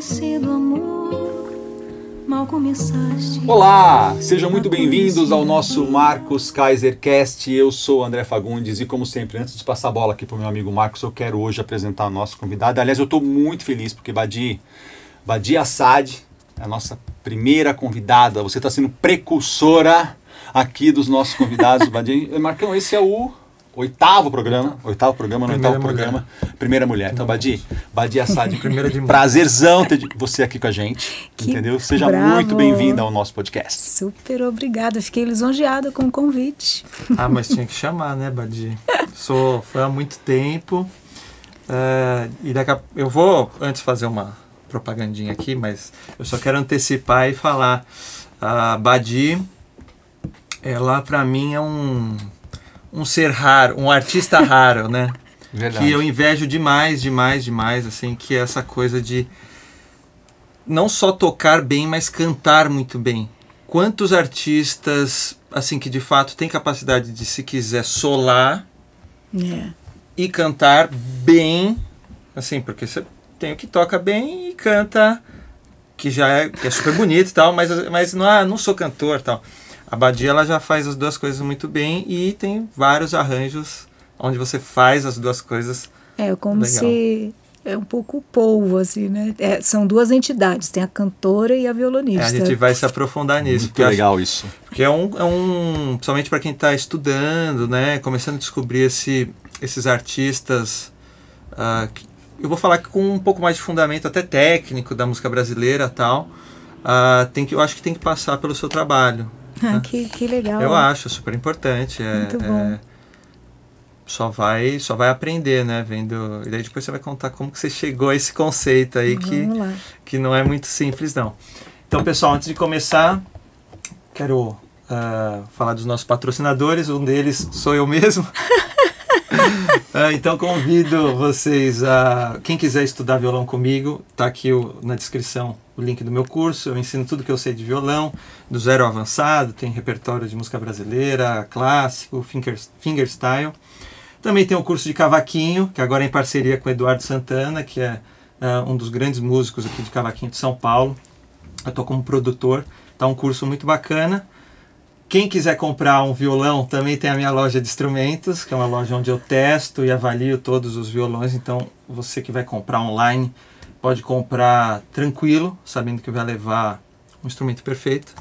conhecido amor, mal começaste. Olá, sejam muito bem-vindos ao nosso Marcos Kaisercast. Eu sou André Fagundes e, como sempre, antes de passar a bola aqui para o meu amigo Marcos, eu quero hoje apresentar o nosso convidado. Aliás, eu estou muito feliz porque Badi Assad é a nossa primeira convidada. Você está sendo precursora aqui dos nossos convidados. Badi, Marcão, esse é o oitavo programa. Primeira mulher. Então, Badi Assad, prazerzão ter você aqui com a gente. Entendeu? Seja muito bem-vinda ao nosso podcast. Super obrigada. Fiquei lisonjeada com o convite. Mas tinha que chamar, né, Badi? Sou fã há muito tempo. Eu vou antes fazer uma propagandinha aqui, mas eu só quero antecipar e falar. A Badi, ela pra mim é um ser raro, um artista raro, né? Verdade. Que eu invejo demais, assim, que é essa coisa de não só tocar bem, mas cantar muito bem. Quantos artistas, assim, que de fato têm capacidade de, se quiser, solar e cantar bem, assim, porque você tem o que toca bem e canta, que é super bonito e tal, mas não sou cantor e tal. A Badi, ela já faz as duas coisas muito bem e tem vários arranjos onde você faz as duas coisas. Como legal. Se é um pouco polvo, assim, né? São duas entidades, tem a cantora e a violonista. A gente vai se aprofundar nisso. Muito legal isso. Porque principalmente para quem está estudando, né? Começando a descobrir esses artistas, eu vou falar com um pouco mais de fundamento até técnico da música brasileira e tal. Eu acho que tem que passar pelo seu trabalho. Que legal. Eu acho super importante. Muito bom. Só vai aprender, né? Vendo. E daí depois você vai contar como que você chegou a esse conceito aí que não é muito simples, não. Então, pessoal, antes de começar, quero falar dos nossos patrocinadores. Um deles sou eu mesmo. Então convido vocês quem quiser estudar violão comigo, tá aqui na descrição o link do meu curso. Eu ensino tudo que eu sei de violão, do zero ao avançado, tem repertório de música brasileira, clássico, fingerstyle. Também tem o curso de cavaquinho, que agora é em parceria com o Eduardo Santana, que é um dos grandes músicos aqui de cavaquinho de São Paulo. Eu estou como produtor, tá um curso muito bacana. Quem quiser comprar um violão, também tem a minha loja de instrumentos, que é uma loja onde eu testo e avalio todos os violões. Então, você que vai comprar online, pode comprar tranquilo, sabendo que vai levar um instrumento perfeito.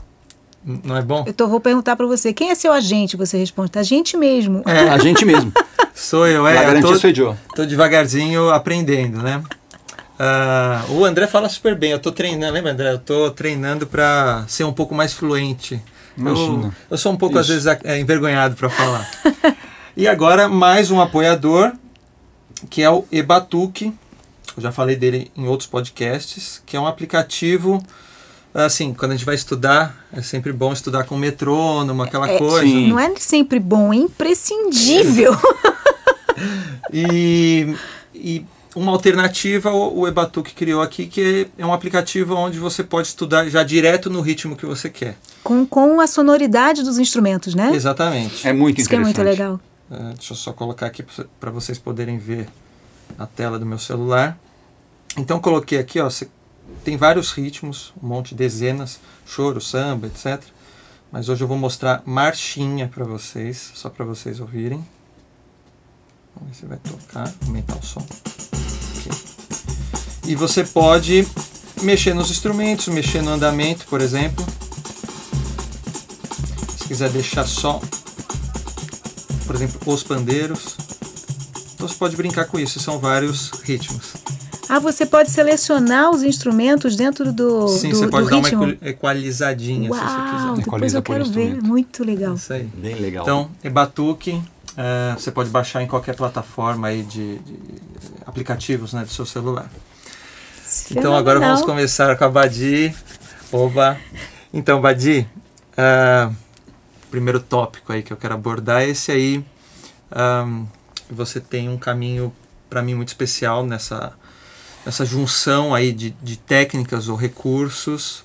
Não é bom? Vou perguntar para você, quem é seu agente? Você responde, a gente mesmo. A gente mesmo. Sou eu, A garantia sou eu. Tô devagarzinho aprendendo, né? O André fala super bem, eu tô treinando, lembra, André? Eu tô treinando para ser um pouco mais fluente. Eu sou um pouco, às vezes, envergonhado para falar. E agora, mais um apoiador, que é o eBatuque. Eu já falei dele em outros podcasts, que é um aplicativo, assim, quando a gente vai estudar, é sempre bom estudar com metrônomo, aquela coisa. Sim. Não é sempre bom, é imprescindível. E uma alternativa o eBatuque criou aqui, que é um aplicativo onde você pode estudar já direto no ritmo que você quer. Com a sonoridade dos instrumentos, né? Exatamente. É muito interessante. Isso que é muito legal. Deixa eu só colocar aqui para vocês poderem ver a tela do meu celular. Então coloquei aqui, tem vários ritmos, um monte de dezenas, choro, samba, etc. Mas hoje eu vou mostrar marchinha para vocês, só para vocês ouvirem. Vamos ver se vai tocar, aumentar o som. E você pode mexer nos instrumentos, mexer no andamento, por exemplo. Se quiser deixar só, por exemplo, os pandeiros. Então você pode brincar com isso, são vários ritmos. Você pode selecionar os instrumentos dentro do ritmo? Sim, você pode dar uma equalizadinha, se você quiser. Depois eu quero ver, muito legal. Isso aí. Bem legal. Então, eBatuque, você pode baixar em qualquer plataforma aí de aplicativos, né, do seu celular. Então agora vamos começar com a Badi. Oba! Então, Badi, primeiro tópico aí que eu quero abordar é esse aí. Você tem um caminho, para mim, muito especial nessa junção aí de técnicas ou recursos,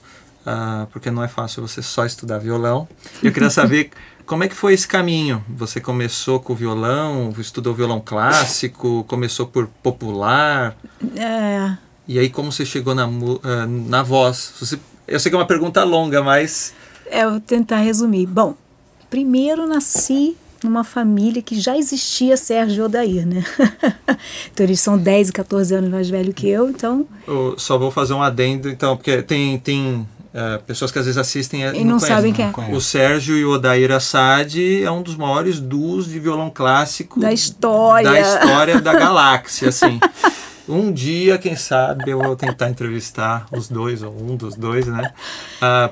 porque não é fácil você só estudar violão. Eu queria saber como é que foi esse caminho. Você começou com o violão, estudou violão clássico, começou por popular? E aí como você chegou na voz? Eu sei que é uma pergunta longa, mas... Eu vou tentar resumir. Bom, primeiro nasci numa família que já existia Sérgio e Odair, né? Então eles são 10 e 14 anos mais velhos que eu, então... Eu só vou fazer um adendo, então, porque tem pessoas que às vezes assistem e não sabem quem é. O Sérgio e o Odair Assad é um dos maiores duos de violão clássico da história da galáxia, assim. Um dia, quem sabe, eu vou tentar entrevistar os dois, ou um dos dois, né?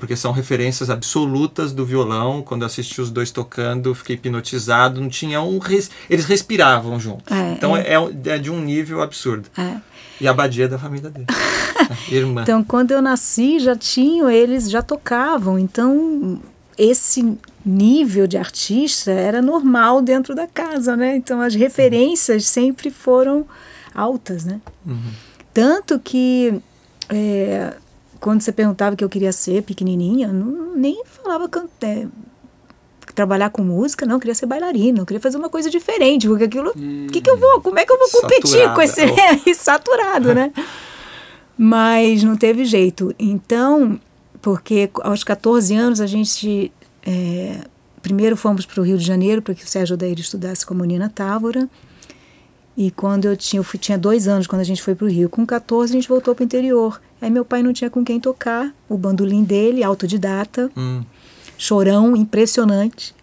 Porque são referências absolutas do violão. Quando eu assisti os dois tocando, fiquei hipnotizado. Não tinha eles respiravam juntos. Então é de um nível absurdo. E a Badia é da família dele. Irmã. Então, quando eu nasci, eles já tocavam. Então, esse nível de artista era normal dentro da casa, né? Então, as referências sempre foram altas, né? Tanto que quando você perguntava o que eu queria ser pequenininha, nem falava trabalhar com música, não, eu queria ser bailarina, eu queria fazer uma coisa diferente, porque aquilo, como é que eu vou competir com esse saturado, né? Mas não teve jeito. Então, porque aos 14 anos a gente primeiro fomos para o Rio de Janeiro para que o Sérgio Odair estudasse com a Nina Távora. E quando eu tinha 2 anos quando a gente foi para o Rio. Com 14 a gente voltou para o interior. Aí meu pai não tinha com quem tocar. O bandolim dele, autodidata, chorão, impressionante.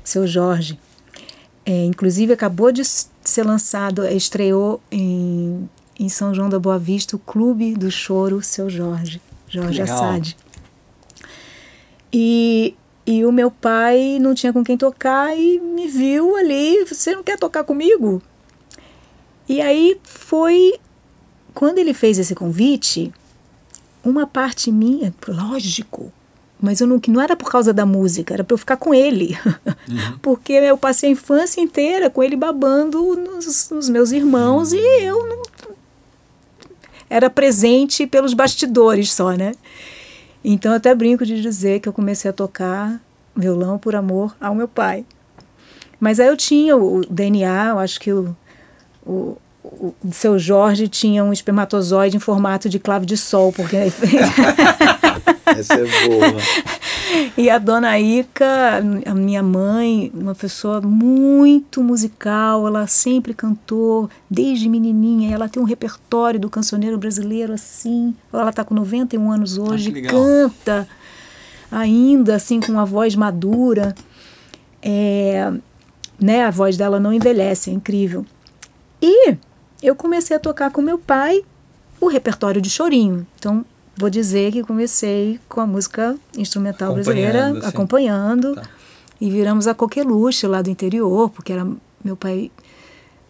Seu Jorge. Inclusive acabou de ser lançado, estreou em São João da Boa Vista o Clube do Choro Seu Jorge Assad. E o meu pai não tinha com quem tocar e me viu ali, você não quer tocar comigo? E aí foi, quando ele fez esse convite, uma parte minha, lógico, mas não era por causa da música, era para eu ficar com ele. Porque eu passei a infância inteira com ele babando nos meus irmãos e eu não... Era presente pelos bastidores só, né? Então eu até brinco de dizer que eu comecei a tocar violão por amor ao meu pai. Mas aí eu tinha o DNA, eu acho que o Seu Jorge tinha um espermatozoide em formato de clave de sol, porque... Essa é boa. E a dona Ica, a minha mãe, uma pessoa muito musical, ela sempre cantou, desde menininha, ela tem um repertório do cancioneiro brasileiro, assim, ela está com 91 anos hoje, canta ainda, assim, com uma voz madura, né, a voz dela não envelhece, é incrível. E eu comecei a tocar com meu pai o repertório de chorinho. Então, vou dizer que comecei com a música instrumental brasileira, assim, acompanhando. Tá. E viramos a coqueluche lá do interior, porque meu pai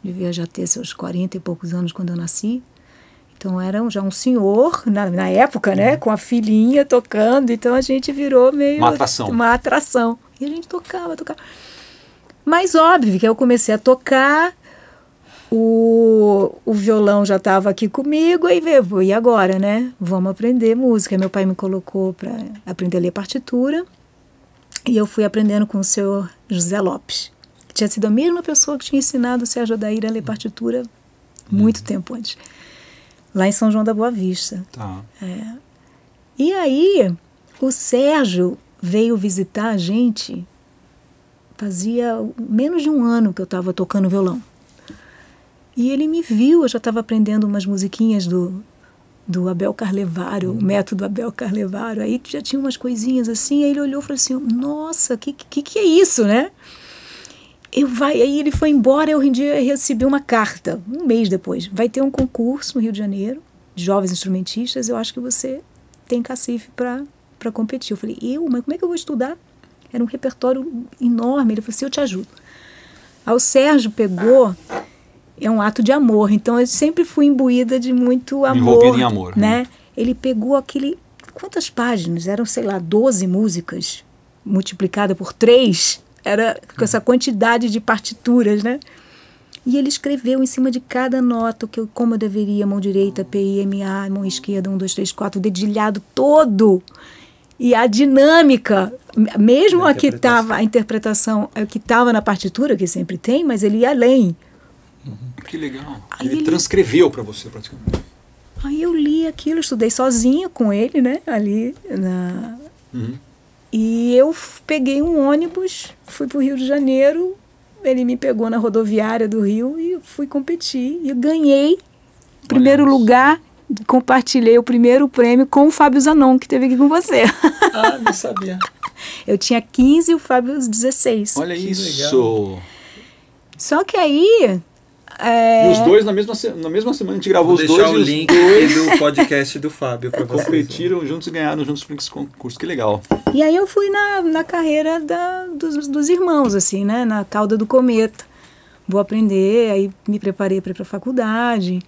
devia já ter seus 40 e poucos anos quando eu nasci. Então, era já um senhor, na época, né? Com a filhinha tocando. Então, a gente virou meio... Uma atração. E a gente tocava. Mas, óbvio, que eu comecei a tocar... O violão já estava aqui comigo, aí veio, e agora, né? Vamos aprender música. Meu pai me colocou para aprender a ler partitura, e eu fui aprendendo com o senhor José Lopes, que tinha sido a mesma pessoa que tinha ensinado o Sérgio Odair a ler partitura muito tempo antes, lá em São João da Boa Vista. Tá. E aí, o Sérgio veio visitar a gente, fazia menos de um ano que eu estava tocando violão. E ele me viu, eu já estava aprendendo umas musiquinhas do Abel Carlevaro, o método Abel Carlevaro, aí já tinha umas coisinhas assim, aí ele olhou e falou assim, nossa, que é isso, né? Aí ele foi embora, eu recebi uma carta, um mês depois, vai ter um concurso no Rio de Janeiro, de jovens instrumentistas, eu acho que você tem cacife para competir. Eu falei, mas como é que eu vou estudar? Era um repertório enorme, ele falou assim, eu te ajudo. Aí o Sérgio pegou... É um ato de amor, então eu sempre fui imbuída de muito amor. Envolvida em amor. Né? Ele pegou quantas páginas? Eram, sei lá, 12 músicas, multiplicada por 3, era com essa quantidade de partituras, né? E ele escreveu em cima de cada nota como eu deveria, mão direita, P, I, M, A, mão esquerda, 1, 2, 3, 4, o dedilhado todo. E a dinâmica, mesmo a interpretação que estava na partitura, que sempre tem, mas ele ia além. Que legal. Ele transcreveu para você praticamente. Aí eu li aquilo, estudei sozinha com ele, né? Ali E eu peguei um ônibus, fui para o Rio de Janeiro, ele me pegou na rodoviária do Rio e eu fui competir. E eu ganhei primeiro lugar, compartilhei o primeiro prêmio com o Fábio Zanon, que esteve aqui com você. Ah, não sabia. Eu tinha 15 e o Fábio 16. Olha Que isso. legal. Só que aí... E os dois, na mesma semana, a gente gravou Vou os deixar dois. o E os link dois do podcast do Fábio para vocês. competiram juntos e ganharam juntos esse concurso. Que legal. E aí eu fui na carreira dos irmãos, assim, né? Na cauda do cometa. Vou aprender, aí me preparei para ir para a faculdade.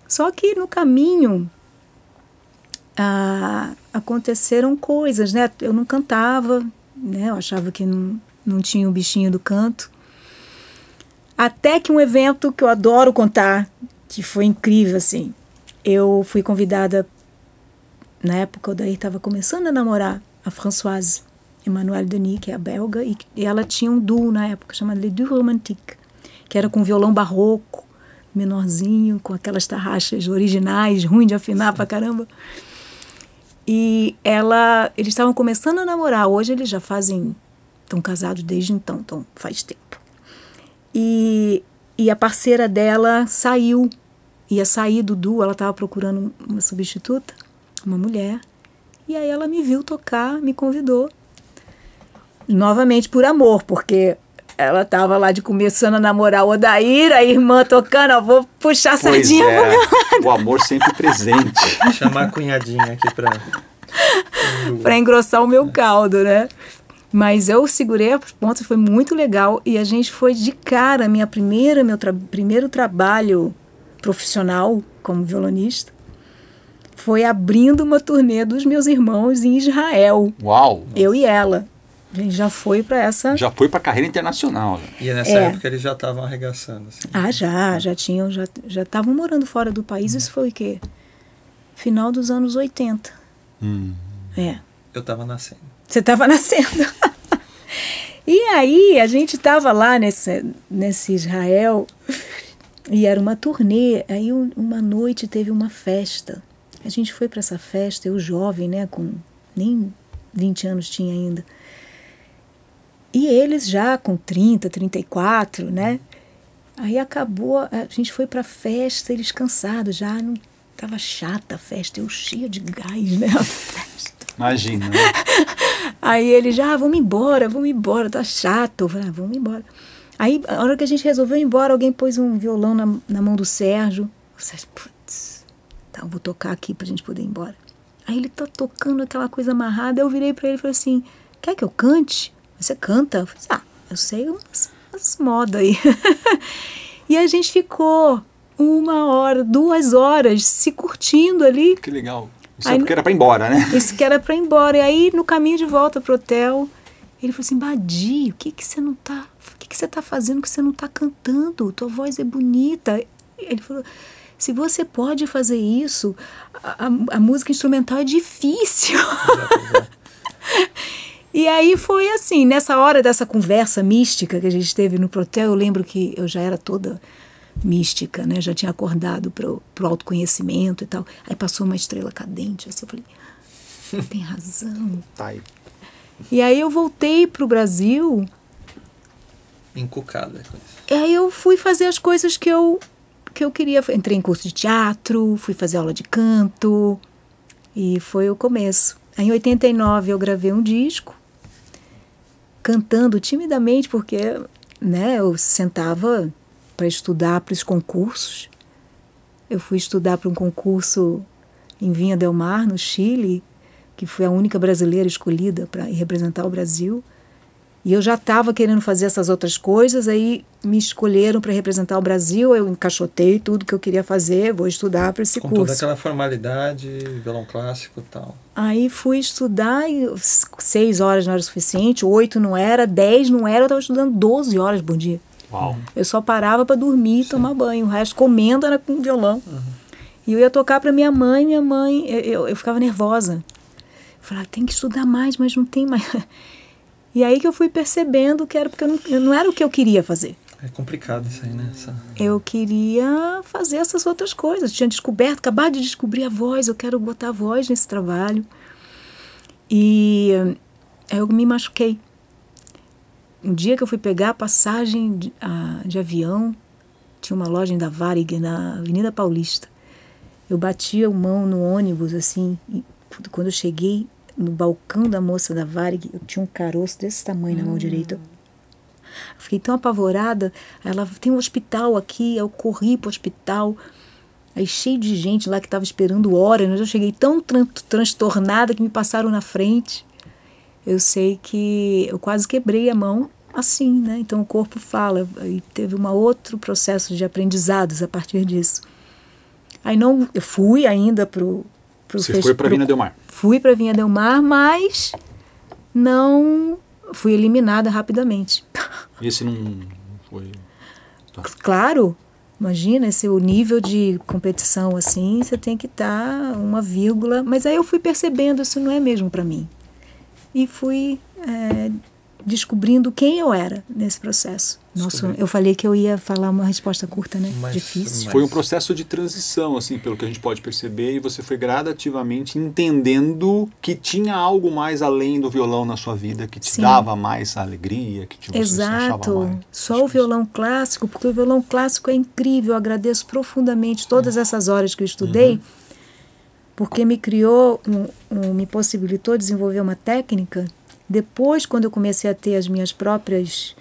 Só que no caminho aconteceram coisas, né? Eu não cantava, né? Eu achava que não tinha o bichinho do canto. Até que um evento que eu adoro contar, que foi incrível, assim. Eu fui convidada, na época o Odair estava começando a namorar a Françoise Emmanuelle Denis, que é a belga, e ela tinha um duo na época, chamado Les Duos Romantiques, que era com violão barroco, menorzinho, com aquelas tarraxas originais, ruim de afinar pra caramba. E eles estavam começando a namorar, hoje eles já estão casados desde então faz tempo. E a parceira dela ia sair do duo, ela estava procurando uma substituta, uma mulher, e aí ela me viu tocar, me convidou, novamente por amor, porque ela estava lá começando a namorar o Odair, a irmã tocando, eu vou puxar a sardinha pro meu lado. O amor sempre presente. Chamar a cunhadinha aqui para engrossar o meu caldo, né? Mas eu segurei a ponta, foi muito legal. E a gente foi de cara, meu primeiro trabalho profissional como violonista, foi abrindo uma turnê dos meus irmãos em Israel. Uau! Eu e ela. A gente já foi para essa... Já foi para carreira internacional. E nessa época eles já estavam arregaçando. Assim. Já estavam morando fora do país. Isso foi o quê? Final dos anos 80. Eu estava nascendo. Você estava nascendo. E aí, a gente estava lá nesse Israel, e era uma turnê. Aí, uma noite, teve uma festa. A gente foi para essa festa, eu jovem, né, com nem 20 anos tinha ainda. E eles já com 30, 34, né? Aí acabou, a gente foi para a festa, eles cansados já, não estava chata a festa, eu cheia de gás, né, a festa. Imagina, né? Aí ele já, vamos embora, tá chato. Eu falei, vamos embora. Aí, a hora que a gente resolveu ir embora, alguém pôs um violão na mão do Sérgio. Eu falei, putz, tá, eu vou tocar aqui pra gente poder ir embora. Aí ele tá tocando aquela coisa amarrada, eu virei pra ele e falei assim, quer que eu cante? Você canta? Eu falei, eu sei umas modas aí. E a gente ficou 1 hora, 2 horas se curtindo ali. Que legal. Isso aí, porque era para ir embora, né? Isso que era para ir embora. E aí, no caminho de volta pro hotel, ele falou assim, Badi, o que você não tá... O que você tá fazendo que você não tá cantando? Tua voz é bonita. Ele falou, se você pode fazer isso, a música instrumental é difícil. E aí foi assim, nessa hora dessa conversa mística que a gente teve no hotel, eu lembro que eu já era toda... mística, né? Já tinha acordado pro autoconhecimento e tal. Aí passou uma estrela cadente, assim, eu falei, tem razão. Tá aí. E aí eu voltei pro Brasil. Encucada com isso. E aí eu fui fazer as coisas que eu queria. Entrei em curso de teatro, fui fazer aula de canto, e foi o começo. Aí, em 89 eu gravei um disco, cantando timidamente, porque, né, eu sentava para estudar para os concursos. Eu fui estudar para um concurso em Vinha del Mar, no Chile, que fui a única brasileira escolhida para representar o Brasil. E eu já estava querendo fazer essas outras coisas, aí me escolheram para representar o Brasil, eu encaixotei tudo que eu queria fazer, vou estudar para esse curso. Com toda aquela formalidade, violão clássico e tal. Aí fui estudar, e 6 horas não era suficiente, 8 não era, 10 não era, eu estava estudando 12 horas por dia. Uau. Eu só parava para dormir e tomar banho, o resto comendo era com violão. E eu ia tocar para minha mãe, eu ficava nervosa. Eu falava, tem que estudar mais, mas não tem mais... E aí que eu fui percebendo que era porque não era o que eu queria fazer. É complicado isso aí, né? Eu queria fazer essas outras coisas. Tinha acabado de descobrir a voz, eu quero botar a voz nesse trabalho. E eu me machuquei. Um dia que eu fui pegar a passagem de avião, tinha uma loja da Varig na Avenida Paulista. Eu bati a mão no ônibus, assim, e quando eu cheguei no balcão da moça da Varig, eu tinha um caroço desse tamanho na mão direita. Eu fiquei tão apavorada. Ela tem um hospital aqui, eu corri pro hospital. Aí cheio de gente lá que estava esperando horas. Mas eu cheguei tão transtornada que me passaram na frente. Eu sei que eu quase quebrei a mão assim, né? Então o corpo fala. E teve um outro processo de aprendizados a partir disso. Aí eu fui ainda pro Você foi para Viña del Mar? Fui para Viña del Mar, mas não fui eliminada rapidamente. E esse não foi... Tá. Claro, imagina o nível de competição assim, você tem que estar uma vírgula. Mas aí eu fui percebendo, isso não é mesmo para mim. E fui descobrindo quem eu era nesse processo. Nossa, eu falei que eu ia falar uma resposta curta, né? Difícil. Foi um processo de transição, assim, pelo que a gente pode perceber, e você foi gradativamente entendendo que tinha algo mais além do violão na sua vida, que te dava mais alegria, que você achava mais. Só o violão clássico, porque o violão clássico é incrível, eu agradeço profundamente todas essas horas que eu estudei, porque me criou, me possibilitou desenvolver uma técnica. Depois, quando eu comecei a ter as minhas próprias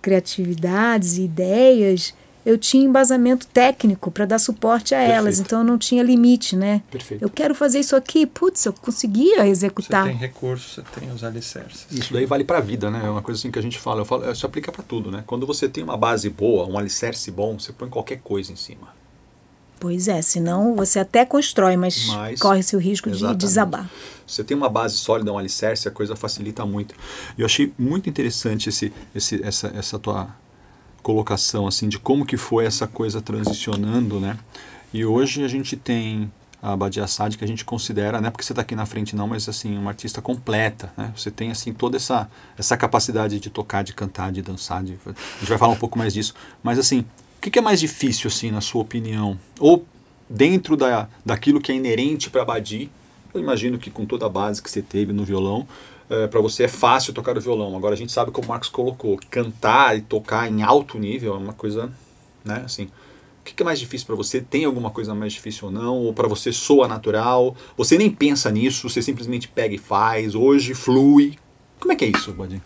criatividades e ideias, eu tinha embasamento técnico para dar suporte a elas, então eu não tinha limite, né? Perfeito. Eu quero fazer isso aqui, putz, eu conseguia executar. Você tem recursos, você tem os alicerces. Isso daí vale para a vida, né? É uma coisa assim que a gente fala, isso aplica para tudo, né? Quando você tem uma base boa, um alicerce bom, você põe qualquer coisa em cima. Pois é, senão você até constrói, mas corre-se o risco de desabar. Você tem uma base sólida, um alicerce, a coisa facilita muito. E eu achei muito interessante essa tua colocação, assim, de como que foi essa coisa transicionando, né? E hoje a gente tem a Badiou Assad, que a gente considera, não é porque você está aqui na frente não, mas assim, uma artista completa, né? Você tem assim toda essa capacidade de tocar, de cantar, de dançar, a gente vai falar um pouco mais disso, mas assim, o que é mais difícil, assim, na sua opinião? Ou dentro daquilo que é inerente para a Badiou, eu imagino que com toda a base que você teve no violão, para você é fácil tocar o violão. Agora a gente sabe como o Marcos colocou, cantar e tocar em alto nível é uma coisa, né, assim... O que é mais difícil para você? Tem alguma coisa mais difícil ou não? Ou para você soa natural? Você nem pensa nisso, você simplesmente pega e faz, hoje flui. Como é que é isso, Badiou?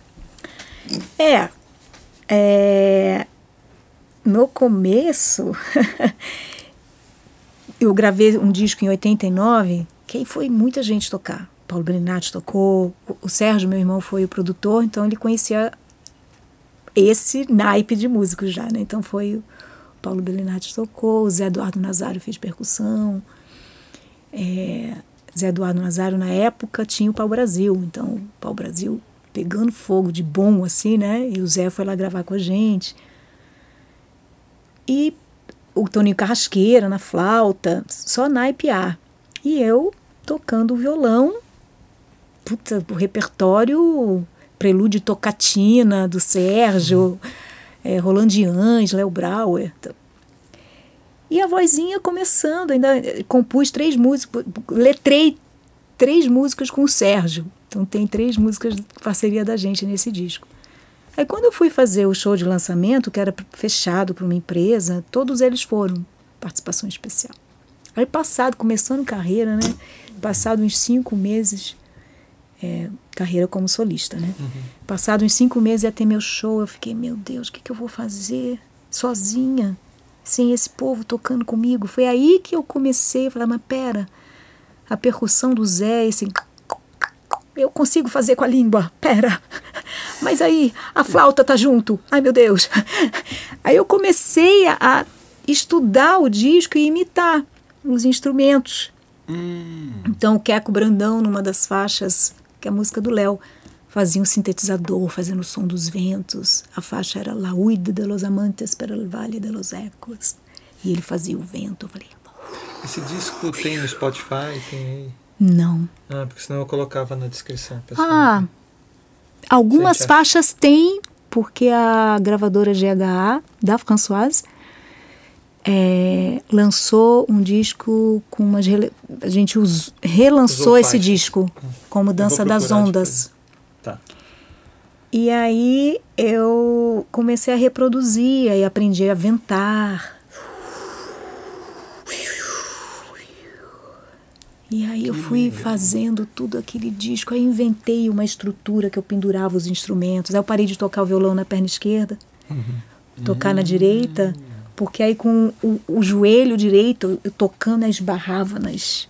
No começo, eu gravei um disco em 89, que aí foi muita gente tocar. Paulo Belinati tocou, o Sérgio, meu irmão, foi o produtor, então ele conhecia esse naipe de músicos já, né? Então foi o Paulo Belinati tocou, o Zé Eduardo Nazário fez percussão. Zé Eduardo Nazário, na época, tinha o Pau Brasil, então o Pau Brasil pegando fogo de bom, assim, né? E o Zé foi lá gravar com a gente. E o Toninho Carrasqueira na flauta, só naipe A. E eu tocando o violão, o repertório, Prelúdio e Tocatina, do Sérgio, Roland Dians, Léo Brauer. E a vozinha começando, ainda compus 3 músicas, letrei 3 músicas com o Sérgio. Então tem 3 músicas de parceria da gente nesse disco. Aí quando eu fui fazer o show de lançamento, que era fechado para uma empresa, todos eles foram participação especial. Aí começando carreira, né? Passado uns 5 meses, carreira como solista, né? Passado uns 5 meses ia ter meu show, eu fiquei, meu Deus, o que eu vou fazer sozinha, sem esse povo tocando comigo? Foi aí que eu comecei a falar, mas pera, a percussão do Zé, eu consigo fazer com a língua, pera, mas aí a flauta tá junto, ai meu Deus. Aí eu comecei a estudar o disco e imitar os instrumentos. Então o Queco Brandão, numa das faixas, que é a música do Léo, fazia um sintetizador fazendo o som dos ventos. A faixa era La Huida de los Amantes para el Valle de los Ecos, e ele fazia o vento. Eu falei, esse disco tem no Spotify? Tem aí? Não. Porque senão eu colocava na descrição, pessoal. Algumas faixas tem, porque a gravadora GHA, da Françoise, lançou um disco com umas... A gente relançou esse disco como Dança das Ondas. Tá. E aí eu comecei a reproduzir, aí aprendi a ventar. E aí eu fui fazendo tudo aquele disco, aí inventei uma estrutura que eu pendurava os instrumentos. Aí eu parei de tocar o violão na perna esquerda, tocar na direita, porque aí com o joelho direito eu tocando, eu esbarrava nas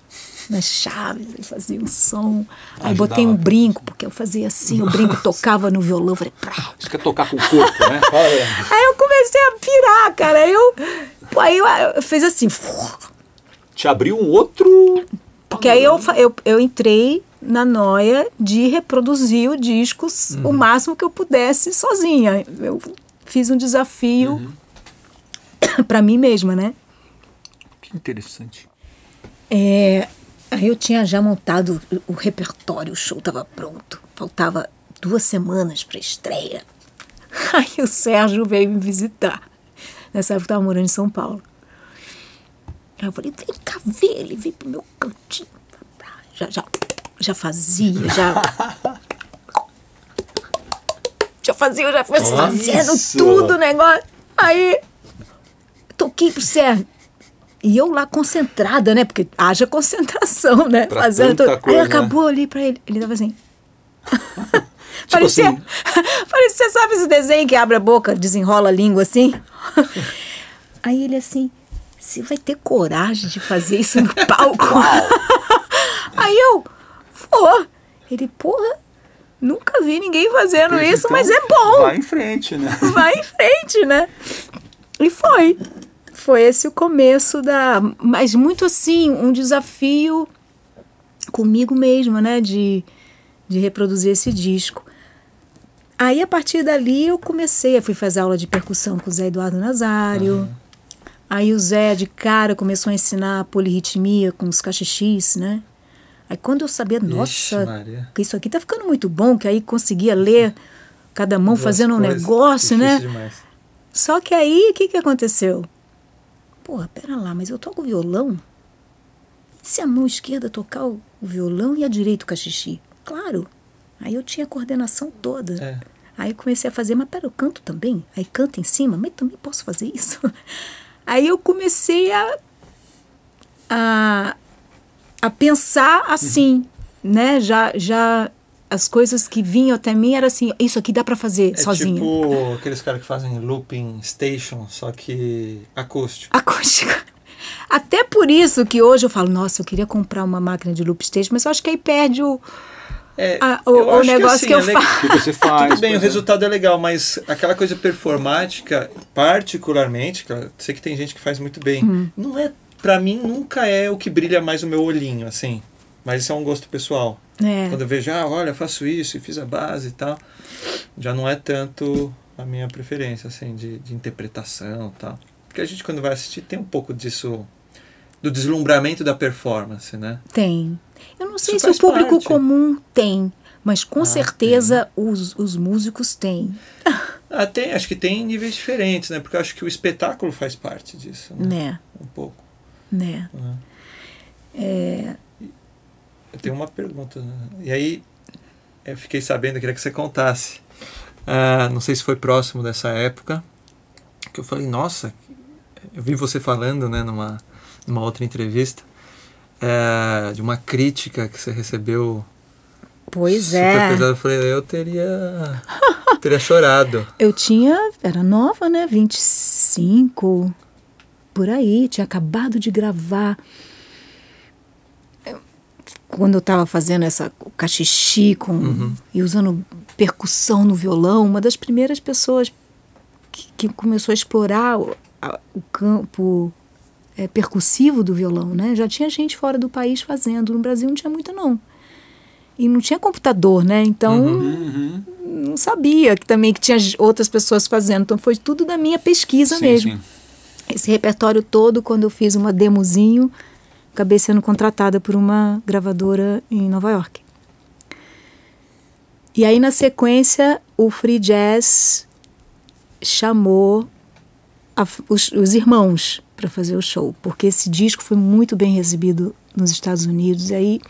chaves, eu fazia um som. Aí botei um brinco, porque eu fazia assim, o brinco tocava no violão, eu falei, prá. Isso que é tocar com o corpo, né? Aí eu comecei a pirar, cara. Aí eu fiz assim. Te abriu um outro... Porque aí eu entrei na noia de reproduzir o disco o máximo que eu pudesse sozinha. Eu fiz um desafio para mim mesma, né? Que interessante. Aí eu tinha já montado o repertório, o show estava pronto. Faltava 2 semanas para a estreia. Aí o Sérgio veio me visitar. Nessa época eu estava morando em São Paulo. Aí eu falei, vem cá ver, ele veio pro meu cantinho. Já fazia, já foi fazendo tudo o negócio. Aí toquei pro Sérgio. E eu lá concentrada, né? Porque haja concentração, né? Pra fazendo tanta tudo. coisa, Aí acabou ali pra ele. Ele tava assim. Tipo assim. Parecia, sabe esse desenho que abre a boca, desenrola a língua assim? Aí ele assim, você vai ter coragem de fazer isso no palco? Aí eu, vou. Ele, porra, nunca vi ninguém fazendo isso, então, mas é bom. Vai em frente, né? Vai em frente, né? E foi. Foi esse o começo mas muito assim, um desafio comigo mesma, né? De reproduzir esse disco. Aí, a partir dali, eu fui fazer aula de percussão com o Zé Eduardo Nazário. Aí o Zé, de cara, começou a ensinar polirritmia com os cachixis, né? Aí quando eu sabia, nossa, que isso aqui tá ficando muito bom, que aí conseguia ler cada mão fazendo um negócio, né? Demais. Só que aí, o que aconteceu? Porra, pera lá, mas eu toco violão? E se a mão esquerda tocar o violão e a direita o cachixi? Claro. Aí eu tinha a coordenação toda. Aí eu comecei a fazer, mas pera, eu canto também? Aí canto em cima, mas também posso fazer isso? Aí eu comecei a pensar assim, né? Já as coisas que vinham até mim era assim, isso aqui dá pra fazer sozinha. Tipo aqueles caras que fazem looping station, só que acústico. Acústica. Até por isso que hoje eu falo, nossa, eu queria comprar uma máquina de loop station, mas eu acho que aí perde o negócio que eu faço. Que você faz. Tudo bem, o resultado é legal, mas aquela coisa performática, particularmente, sei que tem gente que faz muito bem, não é, pra mim, nunca é o que brilha mais o meu olhinho, assim. Mas isso é um gosto pessoal. Quando eu vejo, olha, eu faço isso e fiz a base e tal, já não é tanto a minha preferência, assim, de interpretação e tal. Porque a gente, quando vai assistir, tem um pouco disso, do deslumbramento da performance, né? Tem. Eu não sei se o público comum tem, mas com certeza tem. Os músicos têm. Acho que tem níveis diferentes, né? Porque eu acho que o espetáculo faz parte disso, né? Um pouco. Né? Eu tenho uma pergunta, né? E aí, eu fiquei sabendo, eu queria que você contasse. Não sei se foi próximo dessa época, que eu falei, nossa, eu vi você falando, né, numa outra entrevista, de uma crítica que você recebeu. Pois super pesada. Eu falei, eu teria chorado. Eu era nova, né, 25, por aí, tinha acabado de gravar. Quando eu estava fazendo o cachixi e usando percussão no violão, uma das primeiras pessoas que começou a explorar o campo percussivo do violão, né? Já tinha gente fora do país fazendo, no Brasil não tinha muito não. E não tinha computador, né? Então não sabia que tinha outras pessoas fazendo. Então foi tudo da minha pesquisa mesmo. Sim. Esse repertório todo, quando eu fiz uma demozinho, acabei sendo contratada por uma gravadora em Nova York. E aí, na sequência, o Free Jazz chamou os irmãos para fazer o show, porque esse disco foi muito bem recebido nos Estados Unidos. E aí,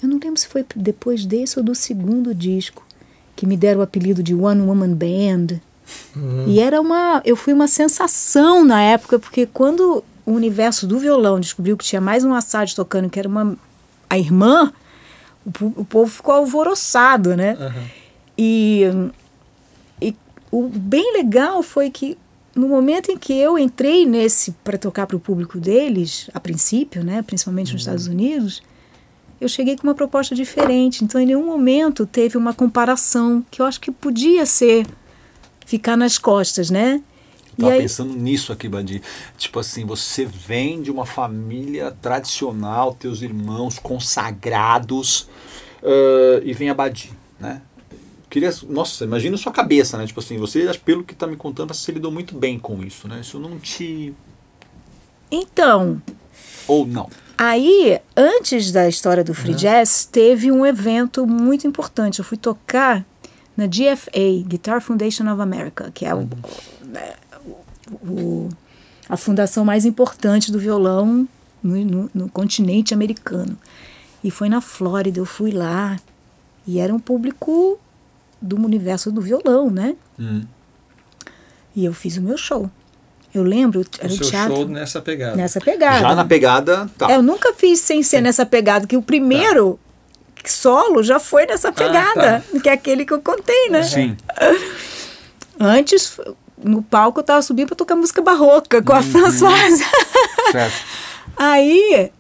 eu não lembro se foi depois desse ou do segundo disco, que me deram o apelido de One Woman Band. E eu fui uma sensação na época, porque quando o universo do violão descobriu que tinha mais um Assad tocando, que era a irmã, o povo ficou alvoroçado, né? E o bem legal foi que no momento em que eu entrei para tocar para o público deles, a princípio, né, principalmente nos Estados Unidos, eu cheguei com uma proposta diferente. Então, em nenhum momento teve uma comparação, que eu acho que podia ficar nas costas, né? Tava pensando nisso aqui, Badi. Tipo assim, você vem de uma família tradicional, teus irmãos consagrados, e vem a Badi, né? Nossa, imagina a sua cabeça, né? Tipo assim, você, pelo que tá me contando, você lidou muito bem com isso, né? Isso não te... Então... Ou não? Aí, antes da história do Free Jazz, teve um evento muito importante. Eu fui tocar na GFA, Guitar Foundation of America, que é a fundação mais importante do violão no continente americano. E foi na Flórida, eu fui lá, e era um público do universo do violão, né? E eu fiz o meu show. Eu lembro, era o teatro... show nessa pegada. Nessa pegada. Já na pegada, tá. Eu nunca fiz sem ser nessa pegada, que o primeiro solo já foi nessa pegada, que é aquele que eu contei, né? Sim. Antes, no palco, eu tava subindo para tocar música barroca com a Françoise. Certo. Aí,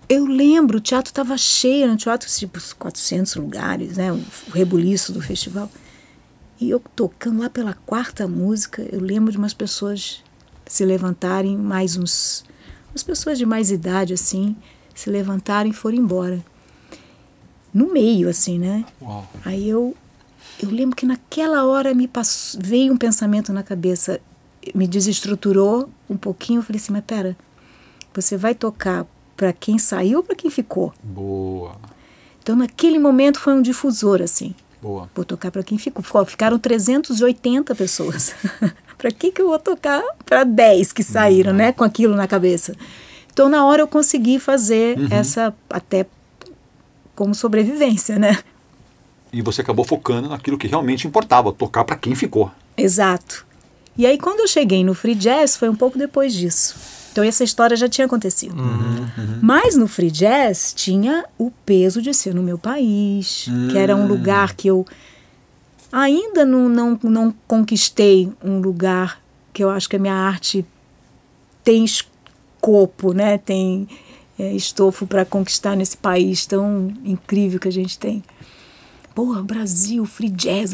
eu lembro, o teatro estava cheio, era um teatro tipo 400 lugares, né? O rebuliço do festival. E eu tocando lá pela quarta música, eu lembro de umas pessoas se levantarem, umas pessoas de mais idade, assim, se levantaram e foram embora. No meio, assim, né? Uau. Aí eu lembro que naquela hora veio um pensamento na cabeça, me desestruturou um pouquinho. Eu falei assim, mas pera, você vai tocar para quem saiu ou para quem ficou? Boa. Então, naquele momento, foi um difusor, assim. Boa. Vou tocar para quem ficou. Ficaram 380 pessoas. Para que eu vou tocar para 10 que saíram, né? Com aquilo na cabeça. Então, na hora eu consegui fazer essa, até como sobrevivência, né? E você acabou focando naquilo que realmente importava, tocar para quem ficou. Exato. E aí, quando eu cheguei no Free Jazz, foi um pouco depois disso. Então, essa história já tinha acontecido. Mas no Free Jazz tinha o peso de ser no meu país, que era um lugar que eu ainda não conquistei, um lugar que eu acho que a minha arte tem escopo, né? Tem estofo para conquistar nesse país tão incrível que a gente tem. Porra, Brasil, o Free Jazz,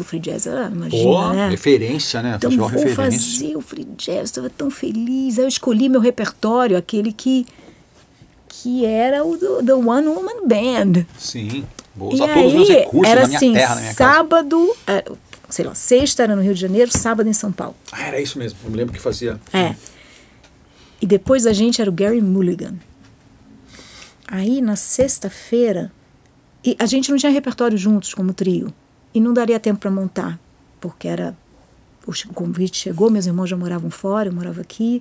imagina, né? Referência, né? Então vou fazer o Free Jazz, estava tão feliz. Aí eu escolhi meu repertório, aquele que era o The One Woman Band. Sim, vou usar todos os meus recursos era na minha assim, terra, na minha sábado, sei lá, sexta era no Rio de Janeiro, sábado em São Paulo. Era isso mesmo, eu me lembro que fazia. E depois a gente era o Gary Mulligan. Aí na sexta-feira, e a gente não tinha repertório juntos como trio. E não daria tempo para montar, porque o convite chegou, meus irmãos já moravam fora, eu morava aqui.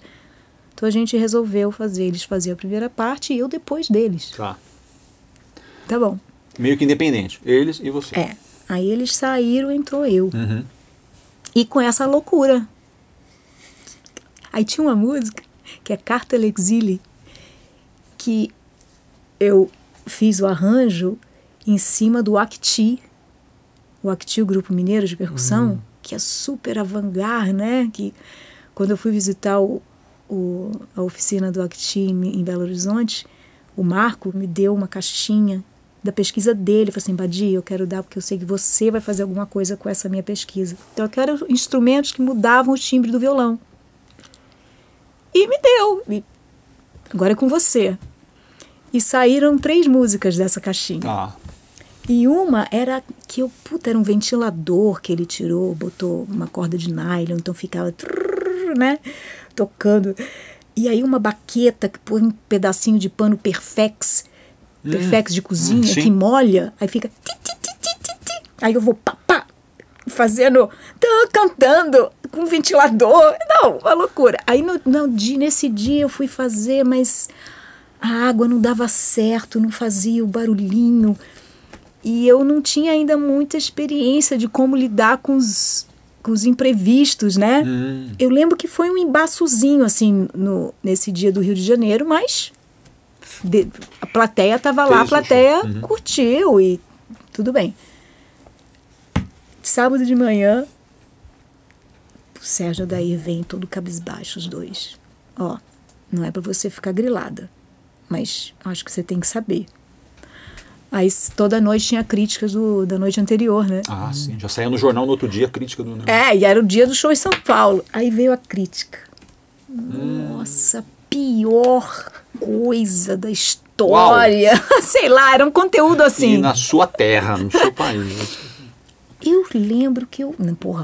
Então a gente resolveu fazer. Eles faziam a primeira parte e eu depois deles. Tá bom. Meio que independente, eles e você. Aí eles saíram, entrou eu. E com essa loucura. Aí tinha uma música, que é Carta L'exili, que eu fiz o arranjo em cima do Acti. O Acti, o grupo mineiro de percussão, que é super avant-garde, né? Que quando eu fui visitar a oficina do Acti em Belo Horizonte, o Marco me deu uma caixinha da pesquisa dele. Falei assim, Badi, eu quero dar porque eu sei que você vai fazer alguma coisa com essa minha pesquisa. Então eu quero instrumentos que mudavam o timbre do violão. E me deu. Agora é com você. E saíram 3 músicas dessa caixinha. E uma era era um ventilador que ele tirou, botou uma corda de nylon, então ficava, né, tocando. E aí uma baqueta que põe um pedacinho de pano Perfex de cozinha, que molha, aí fica... Aí eu vou pá. fazendo, cantando com ventilador. Não, uma loucura. Aí nesse dia eu fui fazer, mas a água não dava certo, não fazia o barulhinho. E eu não tinha ainda muita experiência de como lidar com os imprevistos, né? Eu lembro que foi um embaçozinho, assim, nesse dia do Rio de Janeiro, mas a plateia estava lá, a plateia curtiu e tudo bem. Sábado de manhã, o Sérgio Adair vem todo cabisbaixo, os dois. Ó, não é para você ficar grilada, mas acho que você tem que saber. Aí toda noite tinha críticas da noite anterior, né? Ah, sim. Já saía no jornal no outro dia a crítica do... E era o dia do show em São Paulo. Aí veio a crítica. Nossa, pior coisa da história. Sei lá, era um conteúdo assim. E na sua terra, no seu país. Eu lembro que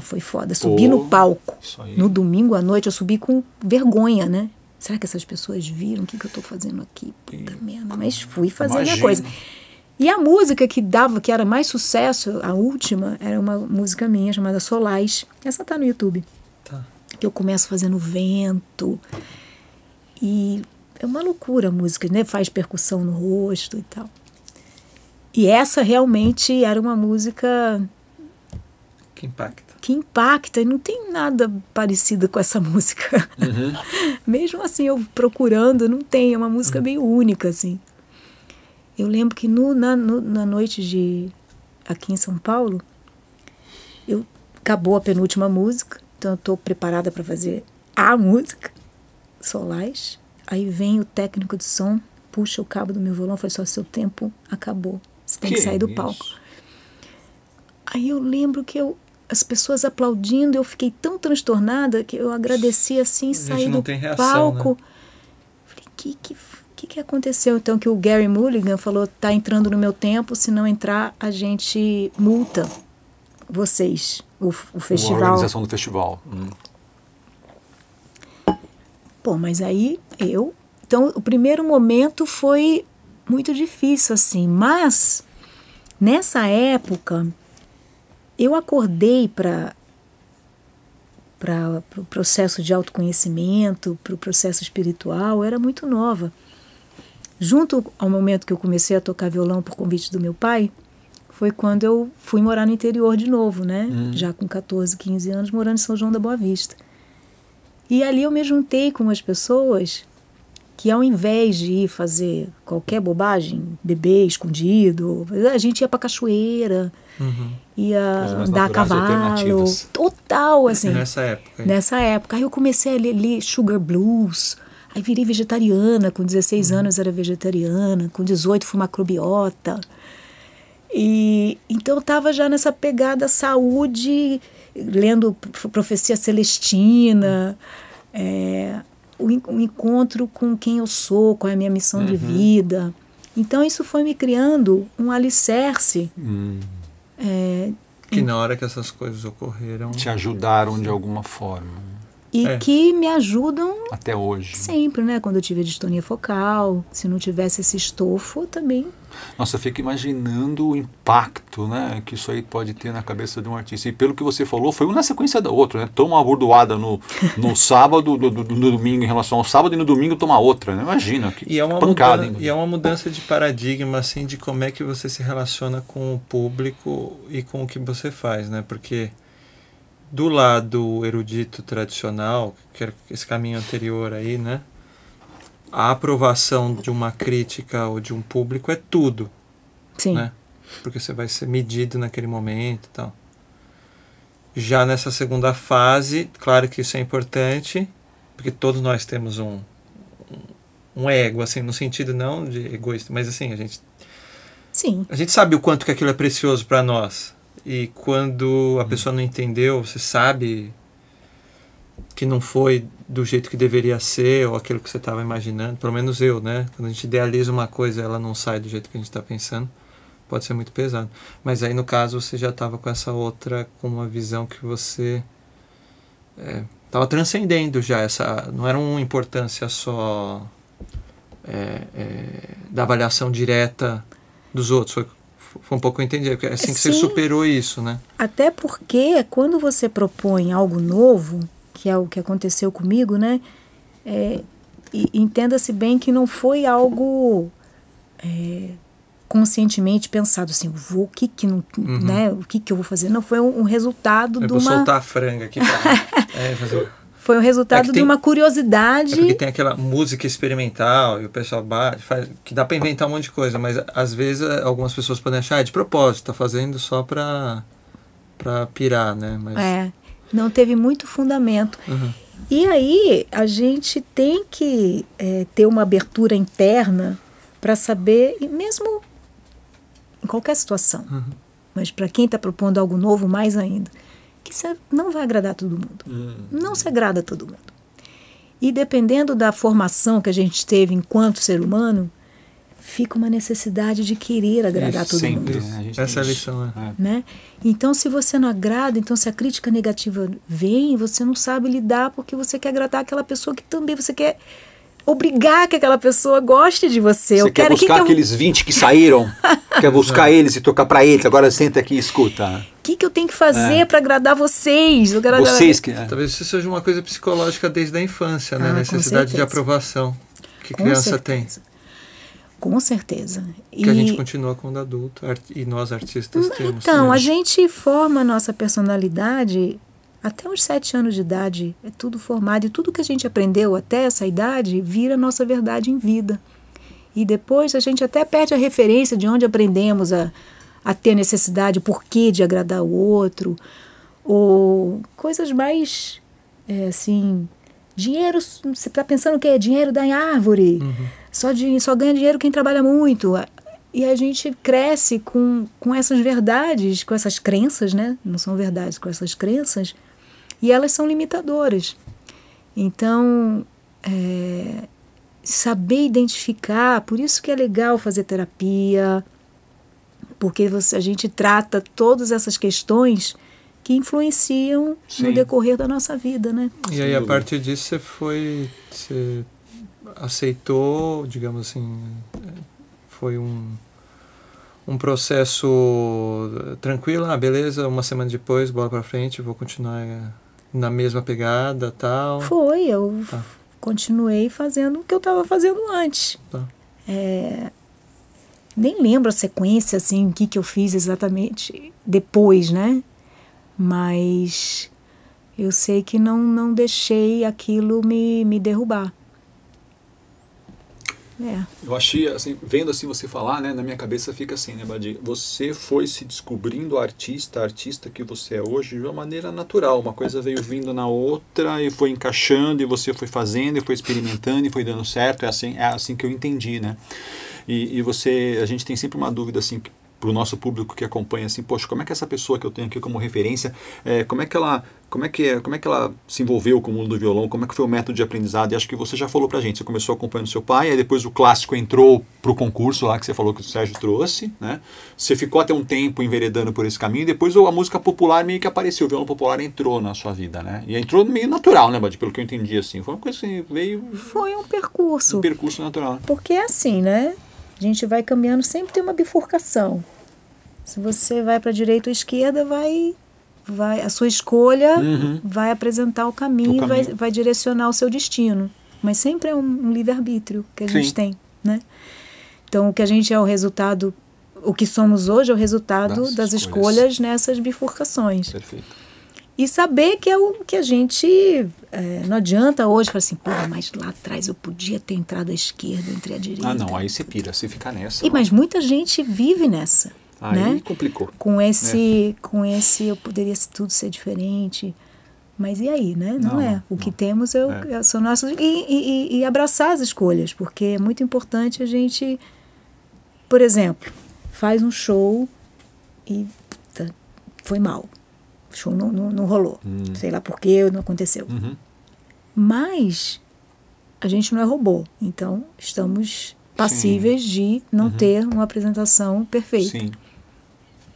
foi foda. Subi no palco. No domingo à noite eu subi com vergonha, né? Será que essas pessoas viram o que eu tô fazendo aqui? Puta merda. Mas fui fazer a minha coisa. E a música que era mais sucesso, a última, era uma música minha chamada Solais. Essa tá no YouTube. Tá. Que eu começo fazendo vento. E é uma loucura a música, né? Faz percussão no rosto e tal. E essa realmente era uma música... Que impacta. E não tem nada parecido com essa música. Mesmo assim, eu procurando, não tem. É uma música bem única, assim. Eu lembro que na noite aqui em São Paulo, acabou a penúltima música, então eu estou preparada para fazer a música, Solais. Aí vem o técnico de som, puxa o cabo do meu violão, foi só seu tempo acabou, você tem que sair do palco. Aí eu lembro que as pessoas aplaudindo, eu fiquei tão transtornada que eu agradeci assim, saí do palco. Né? Falei, que aconteceu? Então, que o Gary Mulligan falou, tá entrando no meu tempo, se não entrar, a gente multa vocês, o festival. A organização do festival. Pô, mas aí então, o primeiro momento foi muito difícil, assim, mas nessa época, eu acordei para o processo de autoconhecimento, para o processo espiritual, eu era muito nova. Junto ao momento que eu comecei a tocar violão por convite do meu pai, foi quando eu fui morar no interior de novo, né? Já com 14, 15 anos, morando em São João da Boa Vista. E ali eu me juntei com umas pessoas que, ao invés de ir fazer qualquer bobagem, beber escondido, a gente ia pra cachoeira, ia andar a cavalo, total, assim. Nessa época. Aí eu comecei a ler Sugar Blues. Aí virei vegetariana, com 16 anos era vegetariana, com 18 fui macrobiota. E então eu estava já nessa pegada saúde, lendo Profecia Celestina, o encontro com quem eu sou, qual é a minha missão de vida. Então isso foi me criando um alicerce. Que na hora que essas coisas ocorreram... Te ajudaram de alguma forma. E que me ajudam até hoje. Sempre, né? Quando eu tive distonia focal, se não tivesse esse estofo, também. Nossa, eu fico imaginando o impacto, né, que isso aí pode ter na cabeça de um artista. E pelo que você falou, foi um na sequência da outra, né? Toma uma bordoada no sábado, no domingo, em relação ao sábado, e no domingo toma outra, né? Imagina, que pancada. E é uma mudança de paradigma, assim, de como é que você se relaciona com o público e com o que você faz, né? Porque do lado erudito tradicional, que era esse caminho anterior aí, né? A aprovação de uma crítica ou de um público é tudo. Sim. Né? Porque você vai ser medido naquele momento e tal. Já nessa segunda fase, claro que isso é importante, porque todos nós temos um ego, assim, no sentido não de egoísta, mas assim, a gente sabe o quanto que aquilo é precioso para nós. E quando a pessoa não entendeu, você sabe que não foi do jeito que deveria ser, ou aquilo que você estava imaginando, pelo menos eu, né? Quando a gente idealiza uma coisa, ela não sai do jeito que a gente está pensando, pode ser muito pesado. Mas aí, no caso, você já estava com essa outra, com uma visão que você estava transcendendo já, não era uma importância só da avaliação direta dos outros, Foi um pouco eu entendi, porque é assim que você Sim. superou isso, né? Até porque quando você propõe algo novo, que é o que aconteceu comigo, né? E entenda-se bem que não foi algo conscientemente pensado assim, o que que não, né? O que que eu vou fazer? Não, foi um resultado Eu de vou uma... soltar a franga aqui pra fazer... Foi o resultado tem- de uma curiosidade. É porque tem aquela música experimental e o pessoal bate, que dá para inventar um monte de coisa, mas às vezes algumas pessoas podem achar, de propósito, tá fazendo só para pirar, né? Mas... Não teve muito fundamento. Uhum. E aí a gente tem que ter uma abertura interna para saber, e mesmo em qualquer situação, mas para quem está propondo algo novo, mais ainda, que você não vai agradar todo mundo. Não se agrada a todo mundo. E dependendo da formação que a gente teve enquanto ser humano, fica uma necessidade de querer agradar todo sempre, mundo. né? A gente Essa é a tem lição, isso. Né? Então, se você não agrada, então se a crítica negativa vem, você não sabe lidar porque você quer agradar aquela pessoa que também você quer obrigar que aquela pessoa goste de você. Você quer buscar aqueles 20 que saíram, quer buscar eles e tocar para eles, agora senta aqui e escuta. O que eu tenho que fazer para agradar vocês? Vocês que... Talvez isso seja uma coisa psicológica desde a infância, né? A com necessidade de certeza. aprovação que Com criança certeza. tem. Com certeza. Que a gente continua quando adulto, e nós artistas temos. Então, né? a gente forma a nossa personalidade até uns 7 anos de idade, é tudo formado, e tudo que a gente aprendeu até essa idade vira nossa verdade em vida. E depois a gente até perde a referência de onde aprendemos a ter necessidade, o porquê de agradar o outro, ou coisas mais, assim, dinheiro, você está pensando o quê? Dinheiro dá em árvore, só ganha dinheiro quem trabalha muito. E a gente cresce com essas verdades, com essas crenças, né? Não são verdades, com essas crenças, e elas são limitadoras. Então, saber identificar, por isso que é legal fazer terapia, porque a gente trata todas essas questões que influenciam no decorrer da nossa vida, né? E aí, a partir disso, você aceitou, digamos assim, foi um processo tranquilo, beleza, uma semana depois, bola pra frente, vou continuar na mesma pegada, tal. Eu continuei fazendo o que eu estava fazendo antes. Tá. Nem lembro a sequência, assim, o que eu fiz exatamente depois, né? Mas eu sei que não deixei aquilo me derrubar. Eu achei, assim, vendo assim você falar, né, na minha cabeça fica assim, né, Badi? Você foi se descobrindo a artista que você é hoje de uma maneira natural. Uma coisa veio vindo na outra e foi encaixando, e você foi fazendo, e foi experimentando, e foi dando certo. É assim que eu entendi, né? E a gente tem sempre uma dúvida, assim, para o nosso público que acompanha, assim, poxa, como é que essa pessoa que eu tenho aqui como referência, como é que ela se envolveu com o mundo do violão, como é que foi o método de aprendizado? E acho que você já falou pra gente, você começou acompanhando seu pai, aí depois o clássico entrou pro concurso lá que você falou que o Sérgio trouxe, né? Você ficou até um tempo enveredando por esse caminho, e depois a música popular meio que apareceu, o violão popular entrou na sua vida, né? E entrou meio natural, né, Badi? Pelo que eu entendi, assim, foi uma coisa assim, Foi um percurso. Um percurso natural. Porque é assim, né? A gente vai caminhando, sempre tem uma bifurcação. Se você vai para a direita ou esquerda, a sua escolha vai apresentar o caminho. Vai direcionar o seu destino. Mas sempre é um livre-arbítrio que a gente tem, né? Então, o que a gente é o resultado, o que somos hoje é o resultado das escolhas nessas bifurcações. Perfeito. E saber que é o que a gente... não adianta hoje falar assim, mas lá atrás eu podia ter entrado à esquerda, entre a direita. Ah, não, aí você pira, você fica nessa. Mas muita gente vive nessa. Aí né? complicou. Com esse eu poderia tudo ser diferente. Mas e aí, né? Não é. O que temos são nossas... E abraçar as escolhas, porque é muito importante a gente... Por exemplo, faz um show e foi mal. O show não rolou. Sei lá por que não aconteceu. Mas a gente não é robô. Então, estamos passíveis de não ter uma apresentação perfeita. Sim.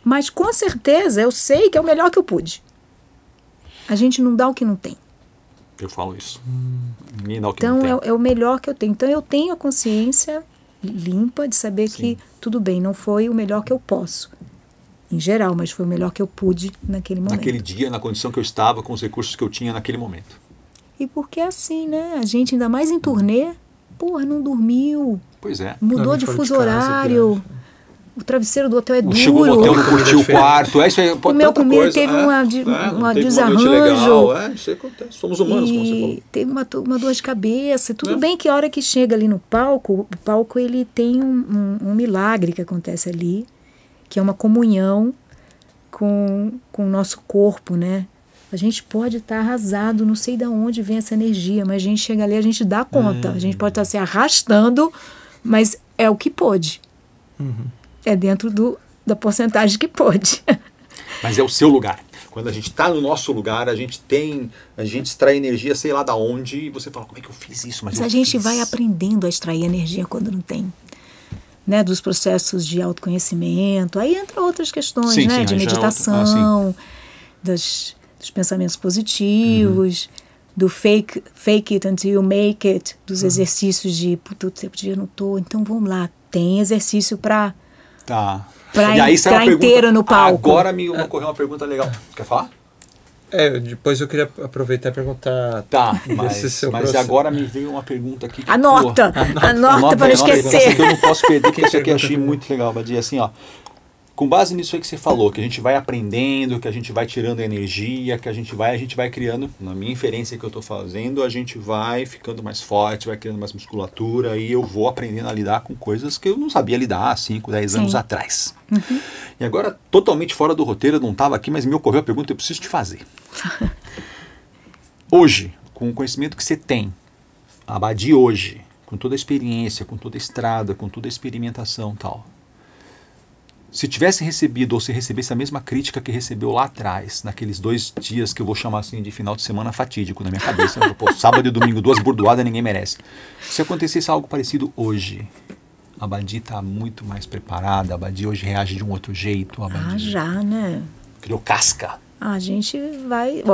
Mas, com certeza, eu sei que é o melhor que eu pude. A gente não dá o que não tem. Eu falo isso. Ninguém dá o que não tem. Então, é o melhor que eu tenho. Então, eu tenho a consciência limpa, de saber que tudo bem, não foi o melhor que eu posso, em geral, mas foi o melhor que eu pude naquele momento. Naquele dia, na condição que eu estava, com os recursos que eu tinha naquele momento. E porque é assim, né? A gente, ainda mais em turnê, porra, não dormiu. Pois é. Mudou de fuso horário. O travesseiro do hotel é duro. Chegou no hotel, não curtiu o quarto. Isso aí, comeu comida, teve um desarranjo. Isso aí acontece. Somos humanos, como você falou. Teve uma dor de cabeça. Tudo bem que a hora que chega ali no palco, o palco ele tem um milagre que acontece ali, que é uma comunhão com o nosso corpo, né? A gente pode estar arrasado, não sei de onde vem essa energia, mas a gente chega ali, a gente dá conta. A gente pode estar se arrastando, mas é o que pôde. É dentro da porcentagem que pôde. Mas é o seu lugar. Quando a gente está no nosso lugar, a gente extrai energia, sei lá da onde, e você fala, como é que eu fiz isso? Mas a gente vai aprendendo a extrair energia quando não tem. Né, dos processos de autoconhecimento. Aí entram outras questões, né? De meditação, dos pensamentos positivos, do fake it until you make it, dos exercícios de, puta, eu não tô, então vamos lá, tem exercício para entrar inteira no palco. Agora me ocorreu uma pergunta legal. Quer falar? Depois eu queria aproveitar e perguntar. Mas agora me veio uma pergunta aqui. Anota para não esquecer. Eu não posso perder, porque isso aqui eu achei muito legal, Badia. Assim, ó, com base nisso aí que você falou, que a gente vai aprendendo, que a gente vai tirando energia, que a gente vai criando, na minha inferência que eu estou fazendo, a gente vai ficando mais forte, vai criando mais musculatura, e eu vou aprendendo a lidar com coisas que eu não sabia lidar há 5, 10 anos atrás. E agora, totalmente fora do roteiro, eu não estava aqui, mas me ocorreu a pergunta, eu preciso te fazer. Hoje, com o conhecimento que você tem, a Badia hoje, com toda a experiência, com toda a estrada, com toda a experimentação e tal, se tivesse recebido ou se recebesse a mesma crítica que recebeu lá atrás, naqueles 2 dias que eu vou chamar assim de final de semana fatídico na minha cabeça, pô, sábado e domingo, 2 burdoadas, ninguém merece. Se acontecesse algo parecido hoje, a Badia está muito mais preparada, a Badia hoje reage de um outro jeito. A Badia já, né? Criou casca. A gente vai...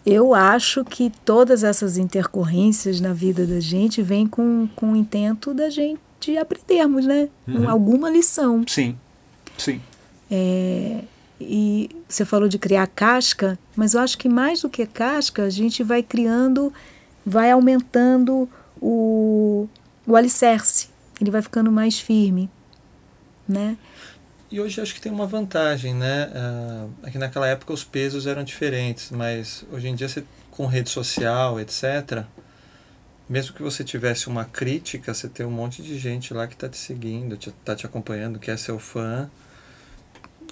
Eu acho que todas essas intercorrências na vida da gente vêm com o intento da gente de aprendermos, né? Alguma lição. Sim. E você falou de criar casca, mas eu acho que mais do que casca, a gente vai criando, vai aumentando o alicerce. Ele vai ficando mais firme, né? E hoje acho que tem uma vantagem, né? É que naquela época os pesos eram diferentes, mas hoje em dia você, com rede social, etc., mesmo que você tivesse uma crítica, você tem um monte de gente lá que está te seguindo, está te acompanhando, que é seu fã.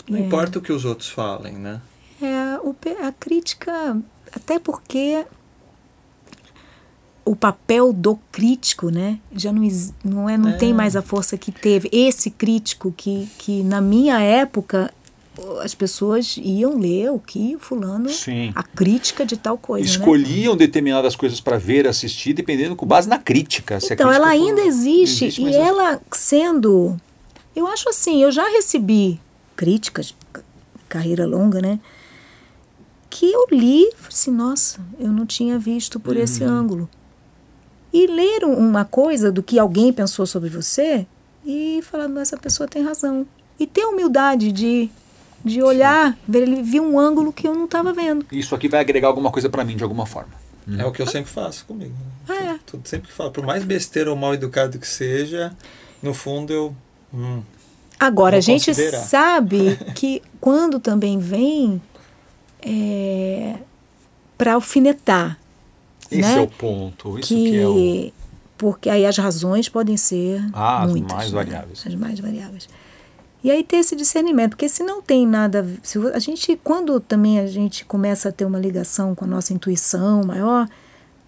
Não importa o que os outros falem, né? A crítica, até porque o papel do crítico, né, já não tem mais a força que teve. Esse crítico que na minha época as pessoas iam ler o que o fulano, a crítica de tal coisa. Escolhiam determinadas coisas para ver, assistir, dependendo com base na crítica. Então, ela ainda existe e ela sendo... Eu acho assim, eu já recebi críticas, carreira longa, né? Que eu li e falei assim, nossa, eu não tinha visto por esse ângulo. E ler uma coisa do que alguém pensou sobre você e falar, essa pessoa tem razão. E ter humildade de olhar, ele viu um ângulo que eu não estava vendo. Isso aqui vai agregar alguma coisa para mim de alguma forma. É o que eu sempre faço comigo. Sempre que falo, por mais besteira ou mal educado que seja, no fundo eu... Agora, a gente sabe que quando também vem para alfinetar. Esse é o ponto. Isso que é o... Porque aí as razões podem ser muitas. As mais variáveis. As mais variáveis. E aí ter esse discernimento, porque se não tem nada... Quando também a gente começa a ter uma ligação com a nossa intuição maior,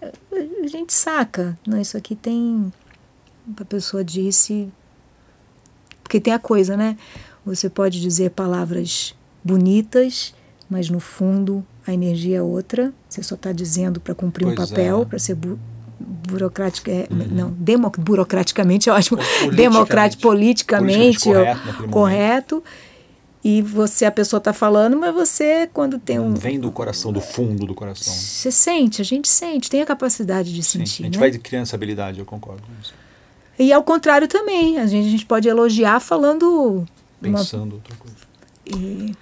a gente saca. Não, isso aqui tem... A pessoa disse... Porque tem a coisa, né? Você pode dizer palavras bonitas, mas no fundo a energia é outra. Você só está dizendo para cumprir um papel, para ser burocraticamente é ótimo, politicamente correto. E a pessoa está falando, mas você, quando tem vem do coração, do fundo do coração. Você sente, a gente sente, tem a capacidade de sentir. A gente vai criando essa habilidade, eu concordo com isso. E ao contrário também, a gente pode elogiar falando... Pensando outra coisa. E...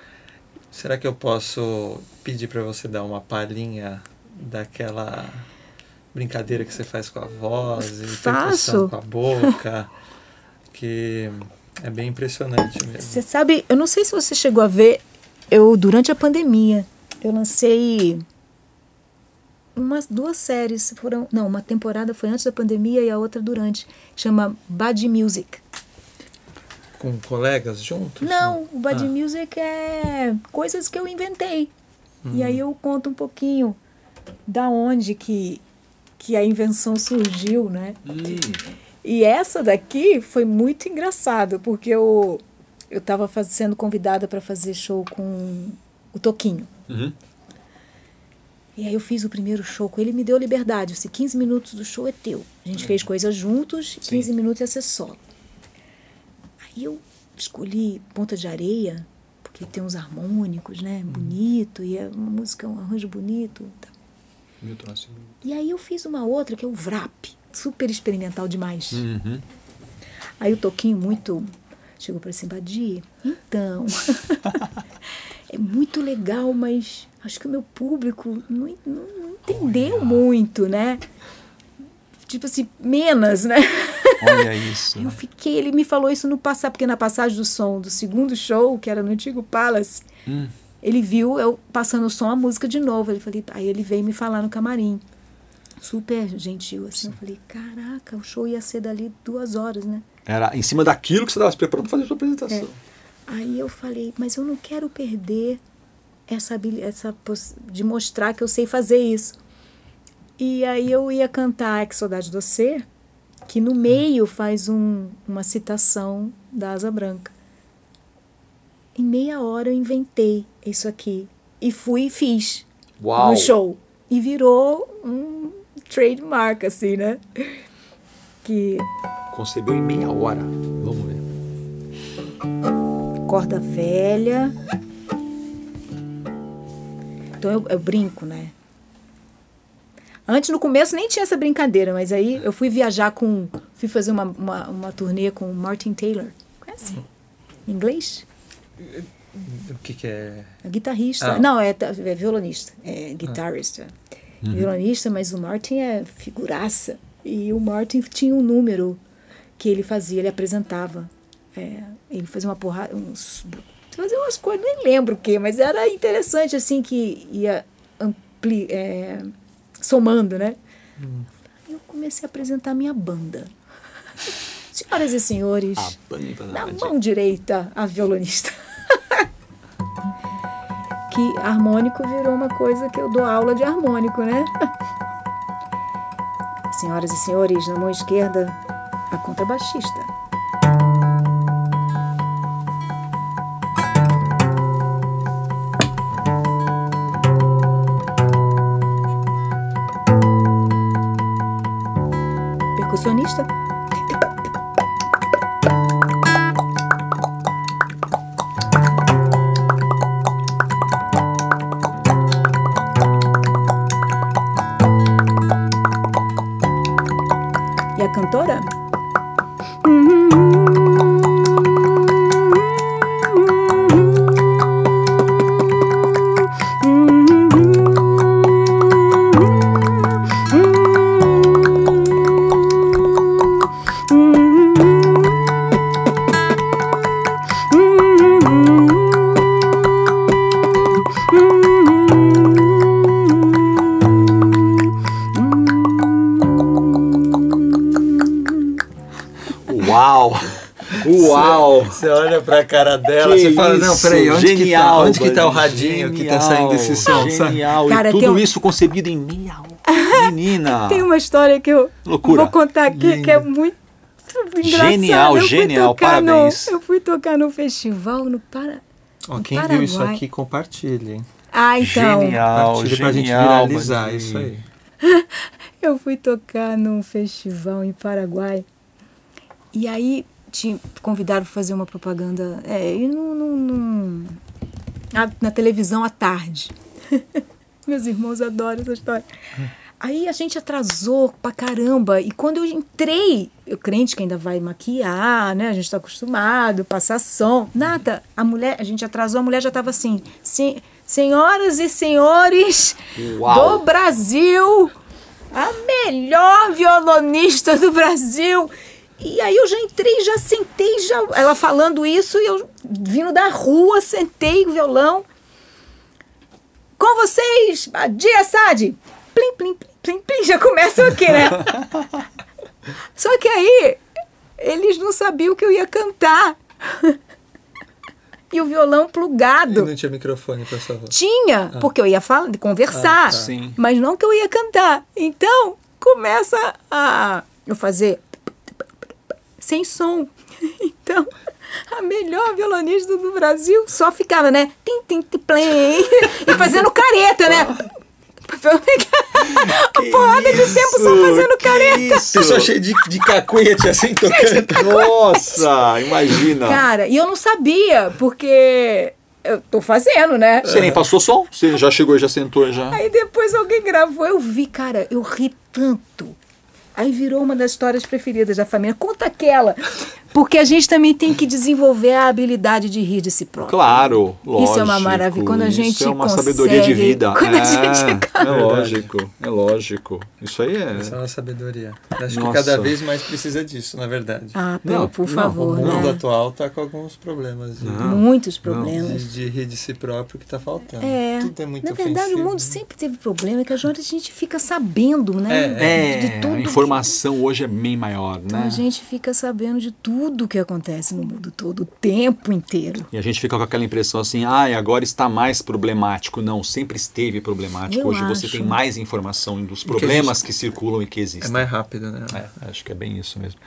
Será que eu posso pedir para você dar uma palhinha daquela brincadeira que você faz com a voz, interpretação com a boca, que é bem impressionante mesmo. Você sabe, eu não sei se você chegou a ver, durante a pandemia, eu lancei umas 2 séries, uma temporada foi antes da pandemia e a outra durante, chama Bad Music. Com colegas juntos? Não, o Bad Music é coisas que eu inventei. E aí eu conto um pouquinho da onde que a invenção surgiu, né? E essa daqui foi muito engraçado, porque eu estava sendo convidada para fazer show com o Toquinho. Uhum. E aí eu fiz o primeiro show com ele, me deu liberdade. Disse, 15 minutos do show é teu. A gente fez coisas juntos, 15 minutos ia ser solo. Aí eu escolhi Ponta de Areia, porque tem uns harmônicos, né? Bonito, e é uma música, um arranjo bonito. Tá. E aí eu fiz uma outra, que é o Vrap, super experimental demais. Uhum. Aí o Toquinho chegou para assim, Badi, então, é muito legal, mas acho que o meu público não entendeu muito, né? Tipo assim, menos, né? Olha isso. Ele me falou isso no passado, porque na passagem do som do segundo show, que era no antigo Palace, ele viu eu passando o som, a música de novo. Aí ele veio me falar no camarim. Super gentil, assim. Eu falei, caraca, o show ia ser dali 2 horas, né? Era em cima daquilo que você estava se preparando para fazer a sua apresentação. Aí eu falei, mas eu não quero perder essa de mostrar que eu sei fazer isso. E aí eu ia cantar Que Saudade de Você, que no meio faz uma citação da Asa Branca. Em meia hora eu inventei isso aqui. E fui e fiz no show. E virou um trademark, assim, né? Que... Concebeu em meia hora. Vamos ver. Corda velha. Então eu brinco, né? Antes, no começo, nem tinha essa brincadeira, mas aí eu fui viajar fui fazer uma turnê com o Martin Taylor. Conhece? Em inglês? O que é? É guitarrista. Não, é violonista. É guitarrista. Violonista, mas o Martin é figuraça. E o Martin tinha um número que ele fazia, ele apresentava. Ele fazia uma porrada, fazia umas coisas, nem lembro o que, mas era interessante, assim, que ia somando, né? Eu comecei a apresentar a minha banda. Senhoras e senhores, na mão direita, a violonista. Que harmônico virou uma coisa que eu dou aula de harmônico, né? Senhoras e senhores, na mão esquerda, a contrabaixista. Percussionista. E a cantora? Uau! Você olha pra cara dela, que você fala, não, peraí, onde que tá o radinho que tá saindo esse som? Genial! Cara, e tudo isso concebido em meia hora. Menina! Tem uma história que eu Loucura. vou contar aqui, que é muito engraçada. Genial, parabéns. Eu fui tocar no festival no Paraguai. Quem viu isso aqui, compartilha, hein? Então. Compartilha pra gente viralizar isso aí. Eu fui tocar num festival em Paraguai. E aí convidaram para fazer uma propaganda na televisão à tarde. Meus irmãos adoram essa história. Aí a gente atrasou pra caramba. E quando eu entrei, eu crente que ainda vai maquiar, né? A gente tá acostumado, passar som. Nada. A gente atrasou, a mulher já tava assim. Senhoras e senhores do Brasil, a melhor violonista do Brasil. E aí eu já entrei, já sentei, ela falando isso, e eu vindo da rua, sentei o violão. Com vocês, Badia Sade. Plim, plim, plim, plim, plim, já começam aqui, né? Só que aí, eles não sabiam que eu ia cantar. E o violão plugado. E não tinha microfone para sua voz? Tinha, porque eu ia conversar, Sim. mas não que eu ia cantar. Então, começa a eu fazer sem som. Então, a melhor violonista do Brasil só ficava, né? Tim, tim, tim, play, e fazendo careta, né? A porrada de tempo só fazendo careta. Pessoa cheia de cacuete assim tocando. Nossa, imagina. Cara, e eu não sabia, porque eu tô fazendo, né? Você nem passou som? Você já chegou, já sentou, já? Aí depois alguém gravou, eu vi, cara, eu ri tanto. Aí virou uma das histórias preferidas da família. Conta aquela. Porque a gente também tem que desenvolver a habilidade de rir de si próprio. Claro, lógico. Isso é uma maravilha. Quando a gente isso é uma consegue, sabedoria de vida. Quando a gente... É lógico. Isso aí é... Essa é uma sabedoria. Acho Nossa. que cada vez mais precisa disso, na verdade. Ah, Não, por não, favor, O mundo né? atual está com alguns problemas Muitos problemas. de rir de si próprio que está faltando. É, Tudo é muito na verdade, ofensivo. o mundo sempre teve problema, que a gente fica sabendo, né? De tudo a informação hoje é bem maior, Então né? a gente fica sabendo de tudo que acontece no mundo todo, o tempo inteiro. E a gente fica com aquela impressão assim, agora está mais problemático. Não, sempre esteve problemático. Eu Hoje você acho. tem mais informação dos problemas que circulam e que existem. É mais rápido, né? Acho que é bem isso mesmo.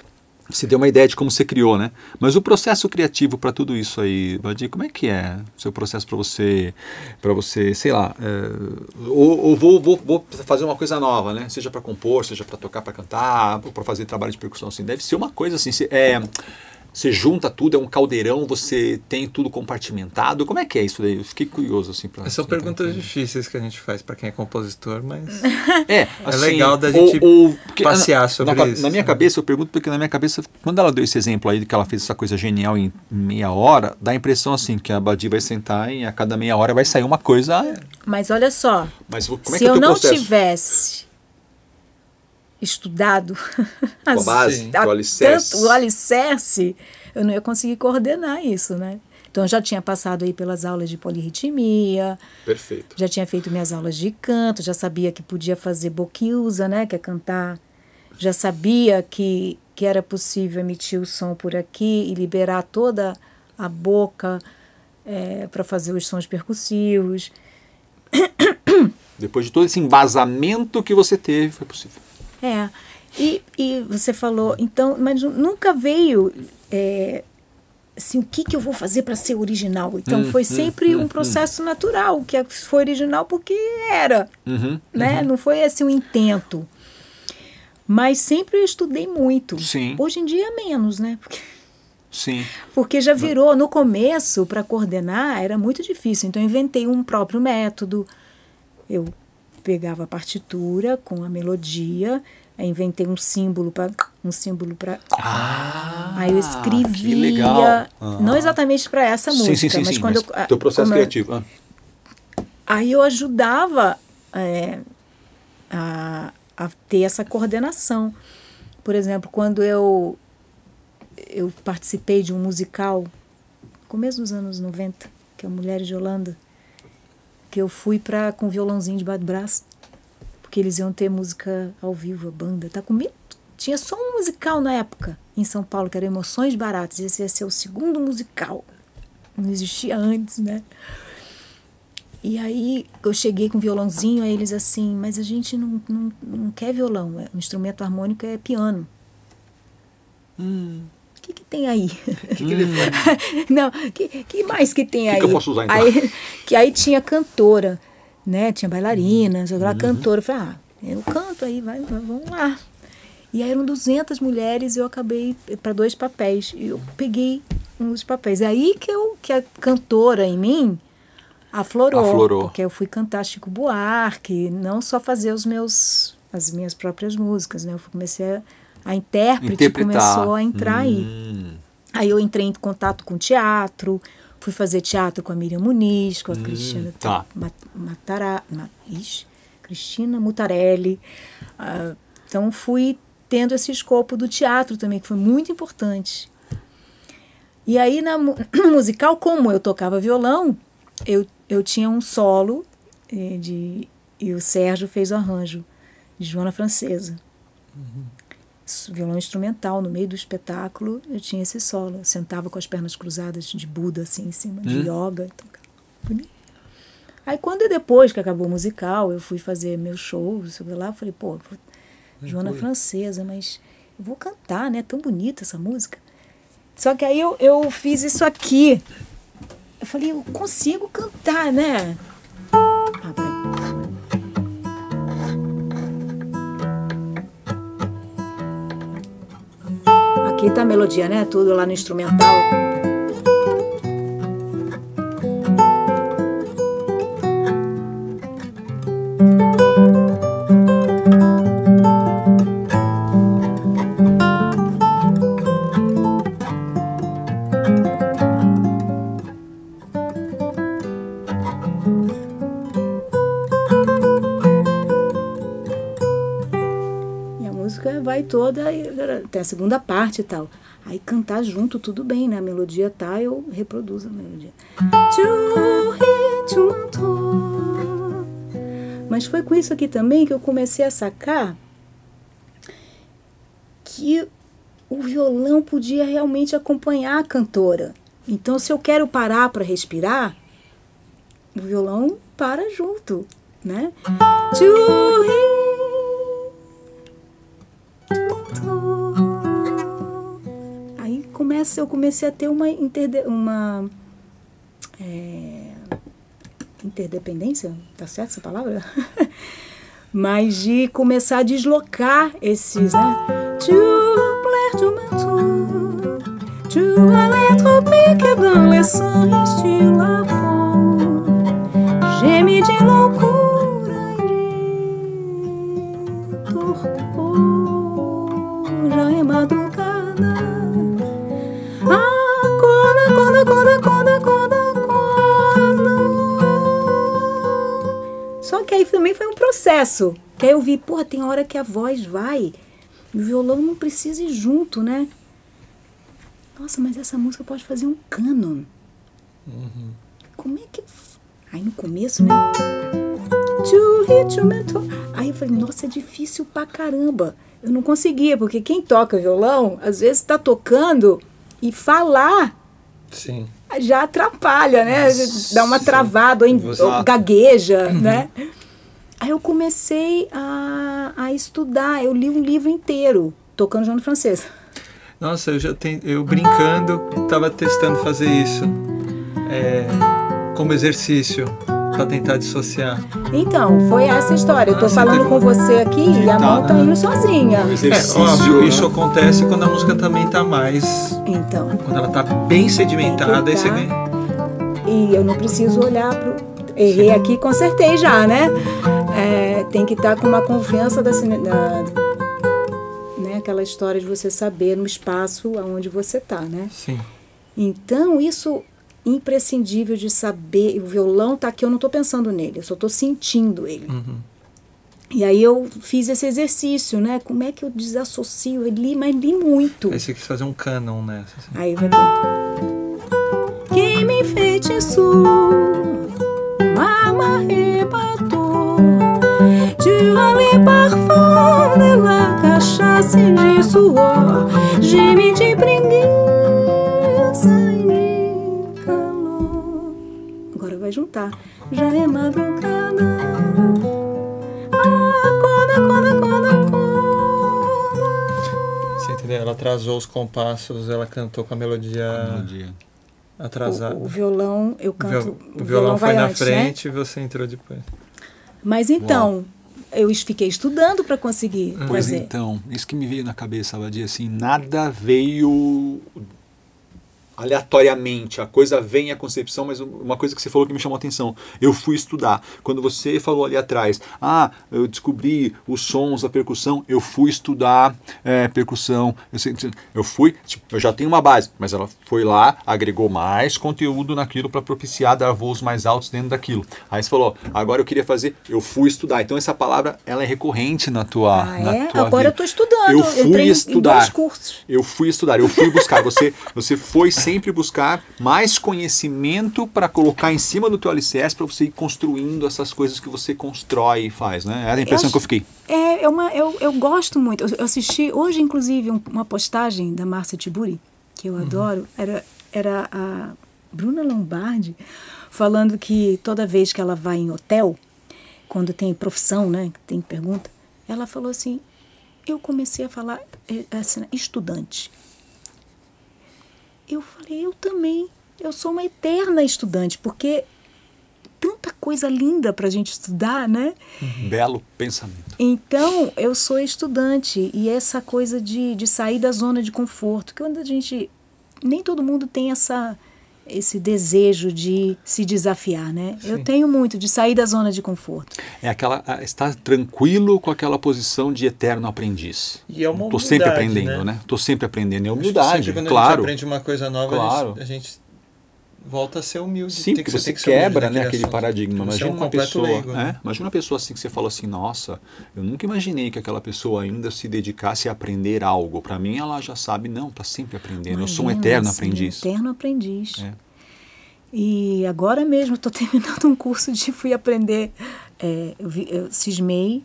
Você deu uma ideia de como você criou, né? Mas o processo criativo para tudo isso aí, Badia, como é que é o seu processo para você, sei lá, ou vou fazer uma coisa nova, né? Seja para compor, seja para tocar, para cantar, ou para fazer trabalho de percussão, assim. Deve ser uma coisa assim, você junta tudo, é um caldeirão, você tem tudo compartimentado. Como é que é isso daí? Eu fiquei curioso, assim. São perguntas difíceis que a gente faz para quem é compositor, mas assim, legal da gente passear sobre isso. Na minha cabeça, eu pergunto porque na minha cabeça, quando ela deu esse exemplo aí, que ela fez essa coisa genial em meia hora, dá a impressão assim, que a Badia vai sentar e a cada meia hora vai sair uma coisa... Mas olha só, Mas como é se que é o eu teu não processo? tivesse estudado A base, o alicerce. alicerce, eu não ia conseguir coordenar isso, né? Então eu já tinha passado aí pelas aulas de polirritmia, Perfeito. já tinha feito minhas aulas de canto, já sabia que podia fazer boquiusa, né, que é cantar, já sabia que era possível emitir o som por aqui e liberar toda a boca para fazer os sons percussivos. Depois de todo esse embasamento que você teve, foi possível. E você falou, então, mas nunca veio assim, o que eu vou fazer para ser original? Então foi sempre um processo natural, que foi original porque era, né? Não foi assim um intento. Mas sempre eu estudei muito. Sim. Hoje em dia menos, né? Sim. Porque já virou, no começo, para coordenar, era muito difícil. Então eu inventei um próprio método. Eu pegava a partitura com a melodia, aí inventei um símbolo para aí eu escrevia, que legal. não exatamente para essa música, mas quando eu teu processo criativo. Aí eu ajudava a ter essa coordenação. Por exemplo, quando eu participei de um musical, começo dos anos 90, que é Mulheres de Holanda, que eu fui com violãozinho debaixo do braço, porque eles iam ter música ao vivo, a banda. Tá comigo? Tinha só um musical na época, em São Paulo, que era Emoções Baratas. Esse ia ser o segundo musical. Não existia antes, né? E aí eu cheguei com violãozinho, aí eles assim, mas a gente não quer violão, o instrumento harmônico é piano. O que tem aí? Que ele faz? Não, que mais que tem aí? Que eu posso usar, então? Aí tinha cantora, né? Tinha bailarina, cantora. Eu falei, eu canto aí, vamos lá. E aí eram 200 mulheres e eu acabei para 2 papéis. E eu peguei um dos papéis. É aí que a cantora em mim aflorou. Porque eu fui cantar Chico Buarque, não só fazer os meus as minhas próprias músicas, né? Eu comecei a intérprete interpretar. Começou a entrar aí. Aí eu entrei em contato com teatro, fui fazer teatro com a Miriam Muniz, com a Cristina Cristina Mutarelli. Então fui tendo esse escopo do teatro também, que foi muito importante. E aí no musical, como eu tocava violão, eu tinha um solo e o Sérgio fez o arranjo de Joana Francesa. Violão instrumental, no meio do espetáculo, eu tinha esse solo. Eu sentava com as pernas cruzadas de Buda, assim, em cima, de yoga. Então, bonito. Aí, depois que acabou o musical, eu fui fazer meu show, lá, eu falei, pô, Joana Francesa, mas eu vou cantar, né? Tão bonita essa música. Só que aí eu fiz isso aqui. Eu falei, eu consigo cantar, né? Peraí. Aqui tá a melodia, né? Tudo lá no instrumental. Vai toda, até a segunda parte e tal. Aí cantar junto, tudo bem, né? A melodia tá, eu reproduzo a melodia. Mas foi com isso aqui também que eu comecei a sacar que o violão podia realmente acompanhar a cantora. Então, se eu quero parar para respirar, o violão para junto, né? Aí eu comecei a ter uma interdependência, tá certo essa palavra? Mas de começar a deslocar esses, né? Geme de loucura e de torpor, já é madrugada. Só que aí também foi um processo. Que aí eu vi, pô, tem hora que a voz vai e o violão não precisa ir junto, né? Nossa, mas essa música pode fazer um cânon. Como é que... Aí no começo, né? Aí eu falei, nossa, é difícil pra caramba. Eu não conseguia, porque quem toca violão, às vezes tá tocando e falar Sim. já atrapalha, né? Nossa, dá uma travada, ou gagueja, né? Aí eu comecei a estudar, eu li um livro inteiro, tocando Joana Francesa. Nossa, eu brincando, estava testando fazer isso como exercício, para tentar dissociar. Então, foi essa história. Eu tô falando com você aqui e a mão tá indo sozinha. Óbvio, isso acontece quando a música também tá mais... Então. Quando ela tá bem sedimentada, aí você ganha. E eu não preciso olhar pro... Errei aqui, consertei já, né? Tem que estar com uma confiança né? Aquela história de você saber no espaço aonde você tá, né? Sim. Então, isso... imprescindível de saber, o violão tá aqui, eu não estou pensando nele, eu só estou sentindo ele. E aí eu fiz esse exercício, né? Como é que eu desassocio? Eu li, mas li muito. Aí você quis fazer um cânon nessa. Assim. Aí vai ter... Quem me enfeitiçou, m'arrebatou, tu allais parfum de la cachaça e de suor, geme de preguiça e calor. Agora vai juntar. Já é madrugada. Acorda, acorda, acorda, acorda. Você entendeu? Ela atrasou os compassos, ela cantou com a melodia atrasada. O violão, eu canto. O violão foi na antes, frente, né? E você entrou depois. Mas então, eu fiquei estudando para conseguir Pois fazer. então, isso que me veio na cabeça, Badia, assim, nada veio aleatoriamente, a coisa vem à concepção, mas uma coisa que você falou que me chamou a atenção, eu fui estudar. Quando você falou ali atrás, eu descobri os sons, a percussão, eu fui estudar percussão, eu já tenho uma base, mas ela foi lá, agregou mais conteúdo naquilo para propiciar dar voos mais altos dentro daquilo. Aí você falou, agora eu queria fazer, eu fui estudar. Então essa palavra, ela é recorrente na tua Agora vida. eu estou estudando, eu fui estudar. Em 2 cursos. Eu fui estudar, eu fui buscar. Você foi sempre buscar mais conhecimento para colocar em cima do teu alicerce para você ir construindo essas coisas que você constrói e faz, né? Era a impressão que eu fiquei. Eu gosto muito. Eu assisti hoje, inclusive, uma postagem da Márcia Tiburi, que eu adoro. Era a Bruna Lombardi falando que toda vez que ela vai em hotel, quando tem profissão, né, tem pergunta, ela falou assim, eu comecei a falar assim, estudante. Eu falei, eu também, eu sou uma eterna estudante, porque tanta coisa linda para a gente estudar, né? Belo pensamento. Então, eu sou estudante, e essa coisa de sair da zona de conforto, que quando a gente, nem todo mundo tem esse desejo de se desafiar, né? Sim. Eu tenho muito de sair da zona de conforto. Estar tranquilo com aquela posição de eterno aprendiz. E é uma humildade, sempre aprendendo, né? Tô sempre aprendendo. É humildade, sempre quando claro. a gente aprende uma coisa nova, claro. a gente volta a ser humilde. Sim, porque você quebra, né, aquele paradigma. Imagina uma pessoa, leigo, né? Imagina uma pessoa assim que você fala assim, nossa, eu nunca imaginei que aquela pessoa ainda se dedicasse a aprender algo. Para mim, ela já sabe, não, tá sempre aprendendo. Eu sou um eterno aprendiz. Eterno aprendiz. E agora mesmo estou terminando um curso fui aprender, eu cismei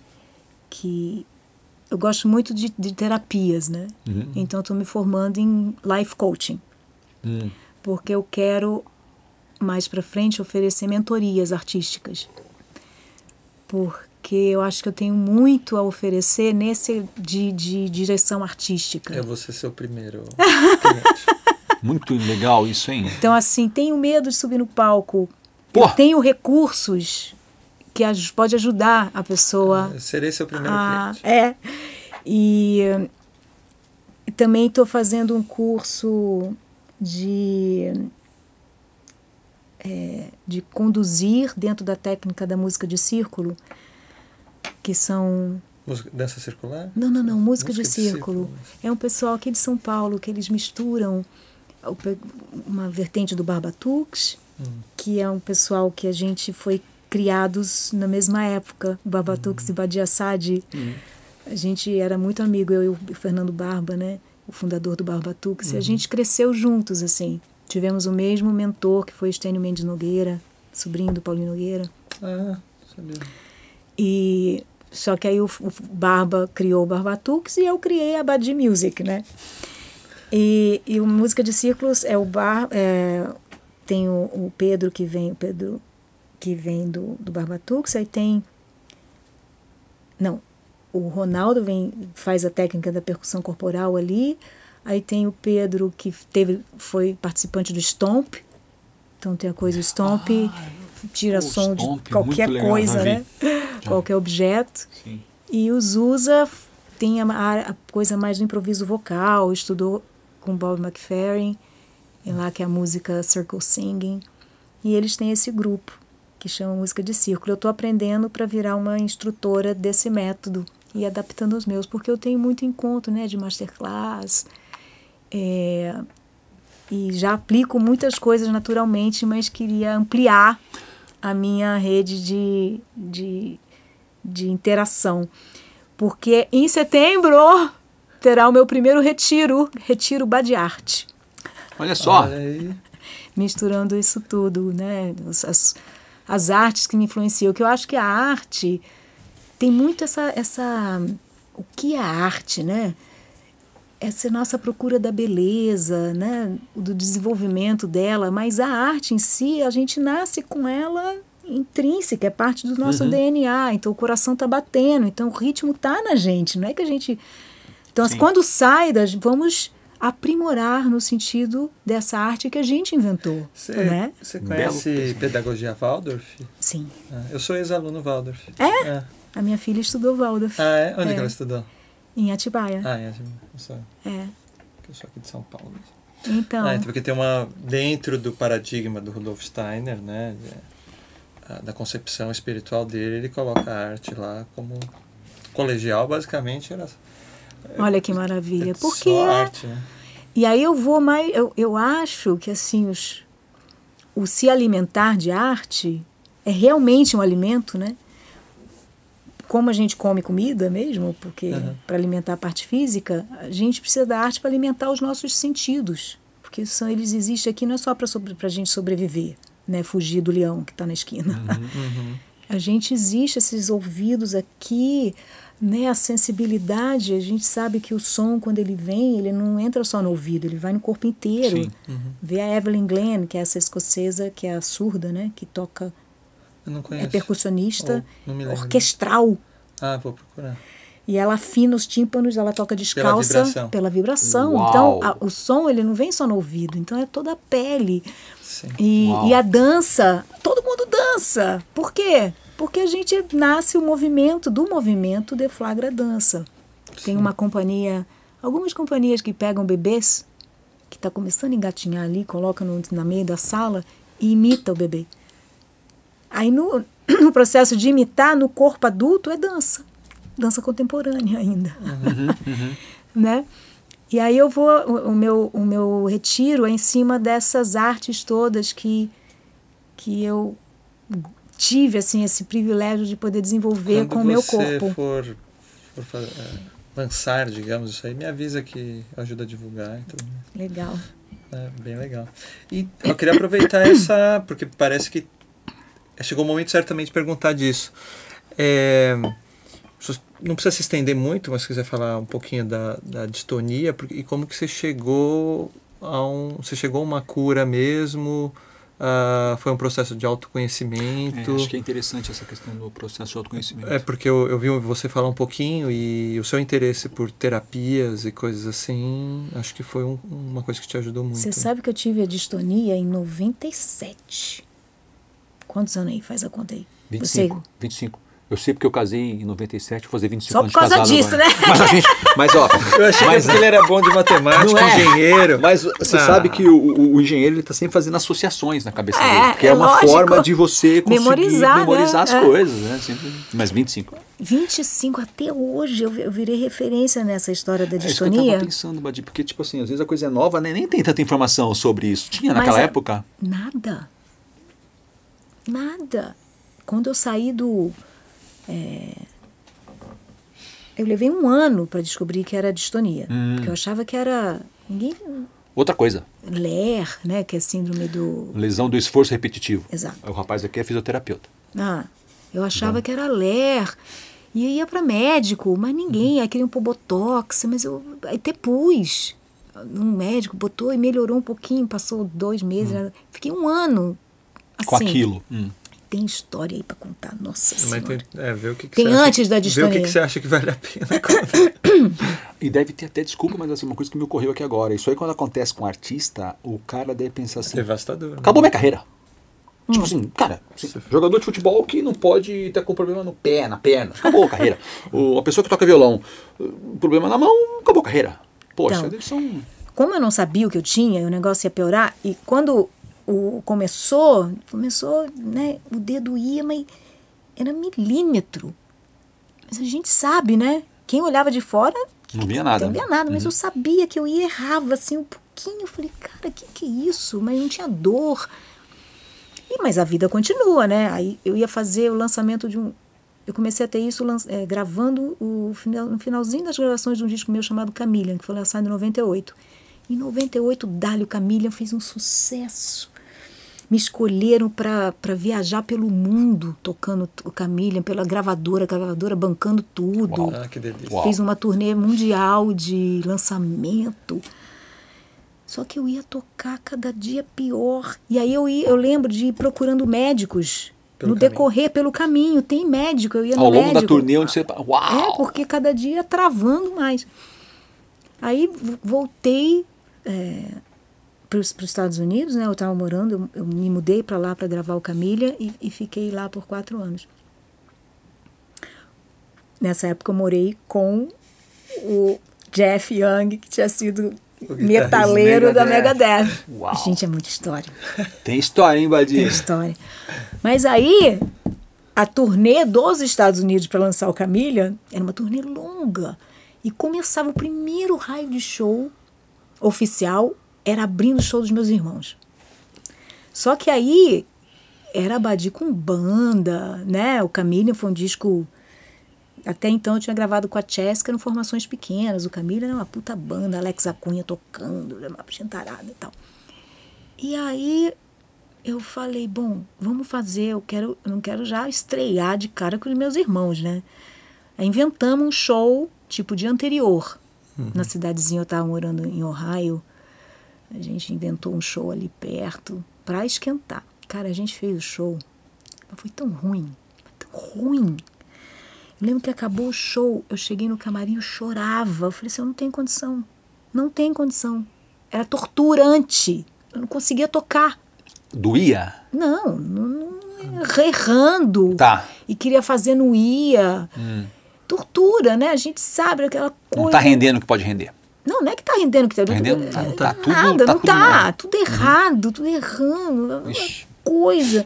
que eu gosto muito de terapias, né? Então estou me formando em life coaching. Porque eu quero, mais para frente, oferecer mentorias artísticas. Porque eu acho que eu tenho muito a oferecer de direção artística. Eu vou ser seu primeiro cliente. Muito legal isso, hein? Então, assim, tenho medo de subir no palco. Eu tenho recursos que pode ajudar a pessoa. Eu serei seu primeiro cliente. E também estou fazendo um curso de conduzir dentro da técnica da música de círculo, que são... Dança circular? Não, música de círculo. É um pessoal aqui de São Paulo que eles misturam uma vertente do Barbatuques, que é um pessoal que a gente foi criados na mesma época, Barbatuques e Badia Saad. A gente era muito amigo, eu e o Fernando Barba, né? O fundador do Barbatuques, e a gente cresceu juntos, assim. Tivemos o mesmo mentor, que foi Estênio Mendes Nogueira, sobrinho do Paulinho Nogueira. Sabia. Só que aí o Barba criou o Barbatuques e eu criei a Badi Music, né? E o Música de Círculos tem o Pedro que vem do Barbatuques, aí tem... Não, o Ronaldo faz a técnica da percussão corporal ali, aí tem o Pedro que foi participante do Stomp, então tem a coisa Stomp, tira som Stomp, de qualquer coisa, né? Qualquer objeto. Sim. E o Zusa tem a coisa mais do improviso vocal, estudou com Bob McFerrin, lá que é a música Circle Singing, e eles têm esse grupo que chama Música de Círculo. Eu estou aprendendo para virar uma instrutora desse método e adaptando os meus, porque eu tenho muito encontro, né, de masterclass, e já aplico muitas coisas naturalmente, mas queria ampliar a minha rede de interação, porque em setembro terá o meu primeiro retiro Badiarte. Olha só! Olha aí. Misturando isso tudo, né, as artes que me influenciam, que eu acho que a arte tem muito o que é a arte, né? Essa nossa procura da beleza, né? Do desenvolvimento dela, mas a arte em si, a gente nasce com ela intrínseca, é parte do nosso DNA, então o coração está batendo, então o ritmo está na gente, não é que a gente... Então, quando sai, vamos aprimorar no sentido dessa arte que a gente inventou. Né? Você conhece pedagogia Waldorf? Sim. Eu sou ex-aluno Waldorf. A minha filha estudou Waldorf. Onde que ela estudou? Em Atibaia. Em Atibaia. Eu sou aqui de São Paulo mesmo. Então, Porque tem dentro do paradigma do Rudolf Steiner, né, da concepção espiritual dele, ele coloca a arte lá como colegial, basicamente era olha que maravilha. Porque só arte, né? E aí eu vou mais, eu acho que assim o se alimentar de arte é realmente um alimento, né? Como a gente come comida mesmo, porque para alimentar a parte física, a gente precisa da arte para alimentar os nossos sentidos, porque eles existem aqui não é só para a gente sobreviver, né? Fugir do leão que está na esquina. A gente existe, esses ouvidos aqui, né? A sensibilidade, a gente sabe que o som, quando ele vem, ele não entra só no ouvido, ele vai no corpo inteiro. Sim. Vê a Evelyn Glenn, que é essa escocesa, que é a surda, né? Que toca, Eu não conheço. é percussionista, Não me lembro. orquestral. Vou procurar. E ela afina os tímpanos, ela toca descalça pela vibração. Uau. Então, o som, ele não vem só no ouvido, então é toda a pele. Sim. E a dança, todo mundo dança. Por quê? Porque a gente nasce do movimento deflagra a dança. Tem uma companhia, algumas companhias que pegam bebês, que está começando a engatinhar ali, colocam na meio da sala e imita o bebê. Aí no processo de imitar no corpo adulto é dança. Dança contemporânea ainda. Né? E aí o meu retiro é em cima dessas artes todas que eu tive assim, esse privilégio de poder desenvolver com o meu corpo. Quando você for lançar, digamos, isso aí, me avisa que ajuda a divulgar. Então, legal. Bem legal. E eu queria aproveitar porque parece que chegou o momento certamente de perguntar disso. Não precisa se estender muito, mas se quiser falar um pouquinho da distonia, e como que você chegou você chegou a uma cura mesmo? Foi um processo de autoconhecimento? Acho que é interessante essa questão do processo de autoconhecimento. Porque eu vi você falar um pouquinho e o seu interesse por terapias e coisas assim, acho que foi uma coisa que te ajudou muito. Você sabe que eu tive a distonia em 97. Quantos anos aí? Faz a conta aí. 25. 25. Eu sei porque eu casei em 97, vou fazer 25 só anos por causa disso, agora. né? Mas ó, eu achei que ele era bom de matemática, engenheiro. Mas você sabe que o engenheiro ele está sempre fazendo associações na cabeça dele, porque é uma lógico. Forma de você conseguir memorizar as coisas, né? Sempre, mas 25. 25 até hoje eu virei referência nessa história da distonia. É isso que eu tava pensando, Badi, porque tipo assim, às vezes a coisa é nova, né? Nem tem tanta informação sobre isso. Tinha naquela época? Nada. Quando eu saí eu levei 1 ano para descobrir que era distonia. Porque eu achava que era... Outra coisa. LER, né? Que é síndrome do... Lesão do esforço repetitivo. Exato. O rapaz aqui é fisioterapeuta. Eu achava que era LER. E ia para médico, mas ninguém. Aí queriam pôr botox, mas aí pus. Um médico botou e melhorou um pouquinho. Passou 2 meses. Fiquei 1 ano assim. Com aquilo. Tem história aí para contar, nossa senhora. Mas ver o que tem você antes acha, da distonia. ver o que você acha que vale a pena. E deve ter até, desculpa, mas assim, uma coisa que me ocorreu aqui agora. Isso aí quando acontece com um artista, o cara deve pensar assim... Devastador. Acabou minha carreira. Tipo assim, cara, jogador de futebol que não pode estar com problema no pé, na perna. Acabou a carreira. A pessoa que toca violão, problema na mão, acabou a carreira. Poxa, então, eles são... Como eu não sabia o que eu tinha, o negócio ia piorar, e quando... começou, né, o dedo ia, mas era milímetro. Mas a gente sabe, né? Quem olhava de fora não via nada. Não via nada, mas eu sabia que eu ia errava assim um pouquinho. Eu falei, cara, que é isso? Mas não tinha dor. Mas a vida continua, né? Aí eu ia fazer o lançamento de eu comecei a ter isso gravando no finalzinho das gravações de um disco meu chamado Chameleon, que foi lançado em 98. Em 98, Dálio Chameleon fez um sucesso. Me escolheram para viajar pelo mundo, tocando o Chameleon, pela gravadora bancando tudo. Uau, que delícia. Fiz uma turnê mundial de lançamento. Só que eu ia tocar cada dia pior. E aí eu lembro de ir procurando médicos decorrer pelo caminho. Tem médico, eu ia no médico. Ao longo da turnê onde você... Uau! Porque cada dia travando mais. Aí voltei... para os Estados Unidos, né? Eu estava morando, eu me mudei para lá para gravar o Chameleon e fiquei lá por 4 anos. Nessa época eu morei com o Jeff Young, que tinha sido metaleiro da Megadeth. Uau. Gente, é muita história. Tem história, hein, Badia? Tem história. Mas aí, a turnê dos Estados Unidos para lançar o Chameleon era uma turnê longa. E começava o primeiro raio de show oficial, era abrindo o show dos meus irmãos. Só que aí, era Badi com banda, né? O Chameleon foi um disco... Até então eu tinha gravado com a Chess, que eram formações pequenas. O Chameleon era uma puta banda, Alex Acunha tocando, uma gentarada e tal. E aí eu falei, bom, vamos fazer, eu não quero já estrear de cara com os meus irmãos, né? Aí inventamos um show tipo dia anterior. Na cidadezinha, eu estava morando em Ohio. A gente inventou um show ali perto para esquentar. Cara, a gente fez o show, mas foi tão ruim, tão ruim. Eu lembro que acabou o show, eu cheguei no camarim, eu chorava. Eu falei assim, eu não tenho condição. Não tem condição. Era torturante. Eu não conseguia tocar. Doía? Não errando. Tá. E queria fazer, não ia. Tortura, né? A gente sabe aquela coisa. Não tá rendendo o que pode render. Não é que tá rendendo. Que tá rendendo? Não tá tudo, nada, tá não tudo tá. mal. Tudo errado, tudo errando. Ixi. Coisa.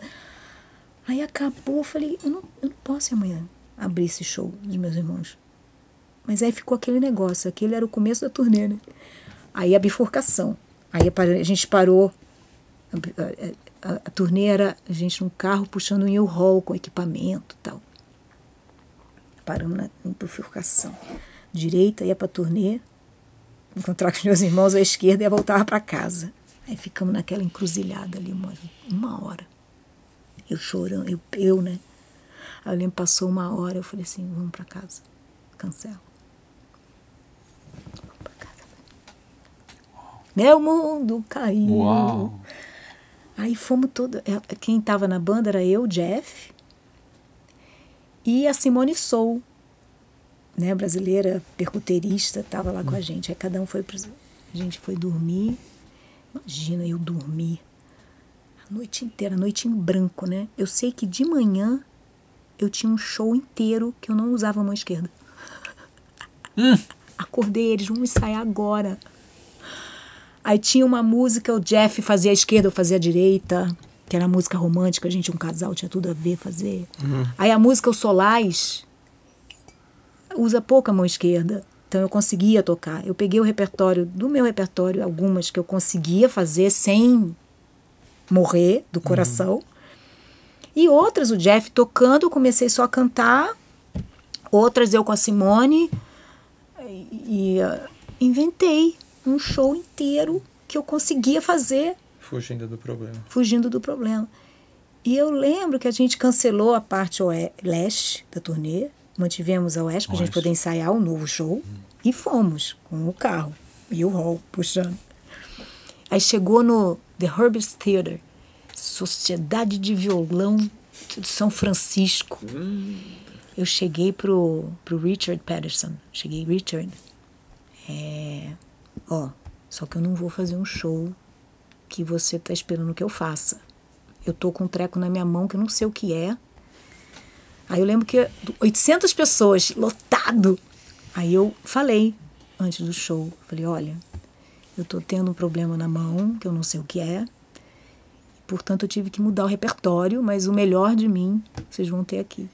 Aí acabou, eu falei, eu não posso ir amanhã abrir esse show dos meus irmãos. Mas aí ficou aquele negócio, aquele era o começo da turnê, né? Aí a bifurcação. Aí a gente parou, a turnê era a gente num carro puxando um U-Haul com equipamento e tal. Paramos na bifurcação. Direita ia pra turnê, encontrar com os meus irmãos, à esquerda ia voltar para casa. Aí ficamos naquela encruzilhada ali uma hora. Eu chorando, eu, né? Aí eu lembro, passou uma hora, eu falei assim, vamos para casa. Cancela. Vamos para casa. Meu mundo caiu. Uau. Aí fomos todos. Quem estava na banda era eu, Jeff, e a Simone Soul, né, brasileira, percuterista, estava lá com a gente. Aí cada um foi. A gente foi dormir. Imagina eu dormir a noite inteira, a noite em branco, né? Eu sei que de manhã eu tinha um show inteiro que eu não usava a mão esquerda. Acordei, eles vão ensaiar agora. Aí tinha uma música, o Jeff fazia a esquerda, eu fazia a direita, que era música romântica, a gente, um casal, tinha tudo a ver fazer. Aí a música, o Solais, usa pouco a mão esquerda, então eu conseguia tocar. Eu peguei o repertório, do meu repertório, algumas que eu conseguia fazer sem morrer do coração. E outras, o Jeff tocando, eu comecei só a cantar. Outras eu com a Simone. E inventei um show inteiro que eu conseguia fazer. Fugindo do problema. Fugindo do problema. E eu lembro que a gente cancelou a parte leste da turnê. Mantivemos a oeste para a gente poder ensaiar um novo show. E fomos com o carro e o hall puxando. Aí chegou no The Herbst Theater, Sociedade de Violão de São Francisco. Eu cheguei pro Richard Patterson. Cheguei, Richard, só que eu não vou fazer um show que você tá esperando que eu faça. Eu tô com um treco na minha mão que eu não sei o que é. Aí eu lembro que 800 pessoas, lotado. Aí eu falei, antes do show, falei, olha, eu tô tendo um problema na mão, que eu não sei o que é. Portanto, eu tive que mudar o repertório, mas o melhor de mim, vocês vão ter aqui.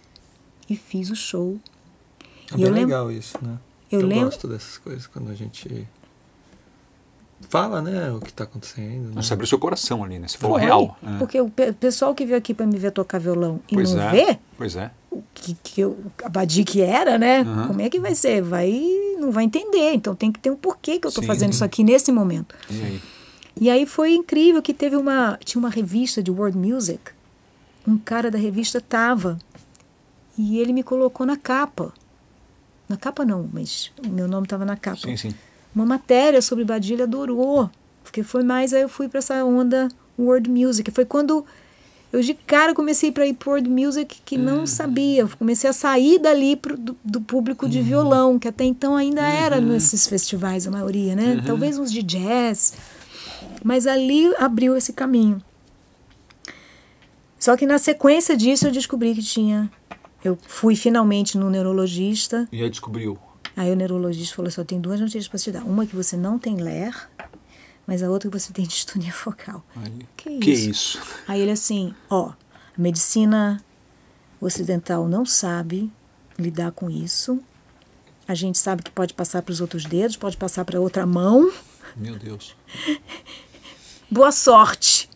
E fiz o show. É bem legal isso, né? Eu gosto dessas coisas, quando a gente fala, né, o que está acontecendo. Né? Você abriu seu coração ali, né? Você falou real. Porque o pessoal que veio aqui para me ver tocar violão e pois não vê pois é. o que a Badi que era, né? Como é que vai ser? Não vai entender. Então tem que ter um porquê que eu estou fazendo isso aqui nesse momento. E aí? E aí foi incrível que tinha uma revista de world music. Um cara da revista tava e ele me colocou na capa. Na capa não, mas o meu nome estava na capa. Sim, sim. Uma matéria sobre Badi, ele adorou. Porque foi mais, aí eu fui para essa onda world music. Foi quando eu de cara comecei para ir para world music que não sabia. Eu comecei a sair dali do público de violão, que até então ainda era nesses festivais, a maioria, né? Talvez uns de jazz. Mas ali abriu esse caminho. Só que na sequência disso eu descobri que tinha... Eu fui finalmente no neurologista. E aí descobriu? Aí o neurologista falou, só tem 2 notícias para te dar. Uma que você não tem LER, mas a outra que você tem distonia focal. Aí. Que isso? Aí ele assim, ó, a medicina ocidental não sabe lidar com isso. A gente sabe que pode passar para os outros dedos, pode passar para outra mão. Meu Deus. Boa sorte.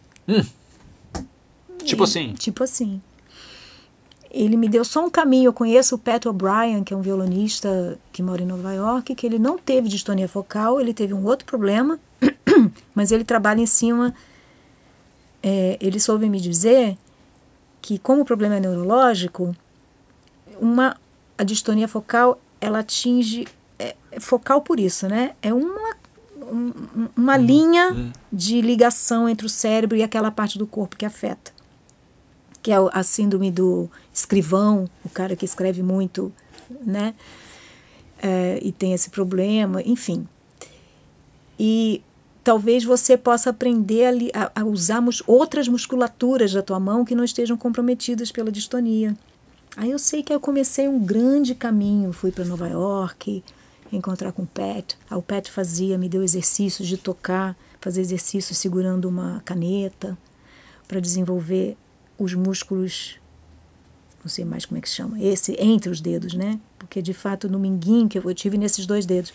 Tipo assim? Tipo assim. Ele me deu só um caminho. Eu conheço o Pat O'Brien, que é um violonista que mora em Nova York, que ele não teve distonia focal, ele teve um outro problema, mas ele trabalha em cima. Ele soube me dizer que, como o problema é neurológico, a distonia focal, ela atinge... focal por isso, né? É uma linha de ligação entre o cérebro e aquela parte do corpo que afeta. Que é a síndrome do escrivão, o cara que escreve muito, né? E tem esse problema, enfim. E talvez você possa aprender a usar outras musculaturas da tua mão que não estejam comprometidas pela distonia. Aí eu sei que eu comecei um grande caminho, fui para Nova York, encontrar com o Pat. Aí o Pat me deu exercícios de tocar, fazer exercícios segurando uma caneta para desenvolver os músculos, não sei mais como é que se chama, esse entre os dedos, né? Porque de fato no minguinho que eu tive nesses 2 dedos,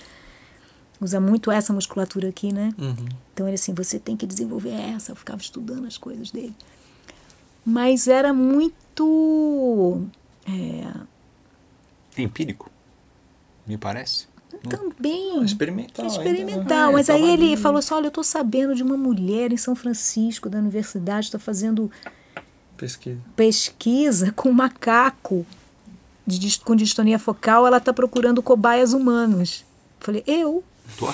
usa muito essa musculatura aqui, né? Então ele assim, você tem que desenvolver essa. Eu ficava estudando as coisas dele. Mas era muito... empírico, me parece. Também. Experimental. Mas aí ele falou assim, olha, eu estou sabendo de uma mulher em São Francisco, da universidade, está fazendo pesquisa com macaco com distonia focal, ela está procurando cobaias humanos. Falei,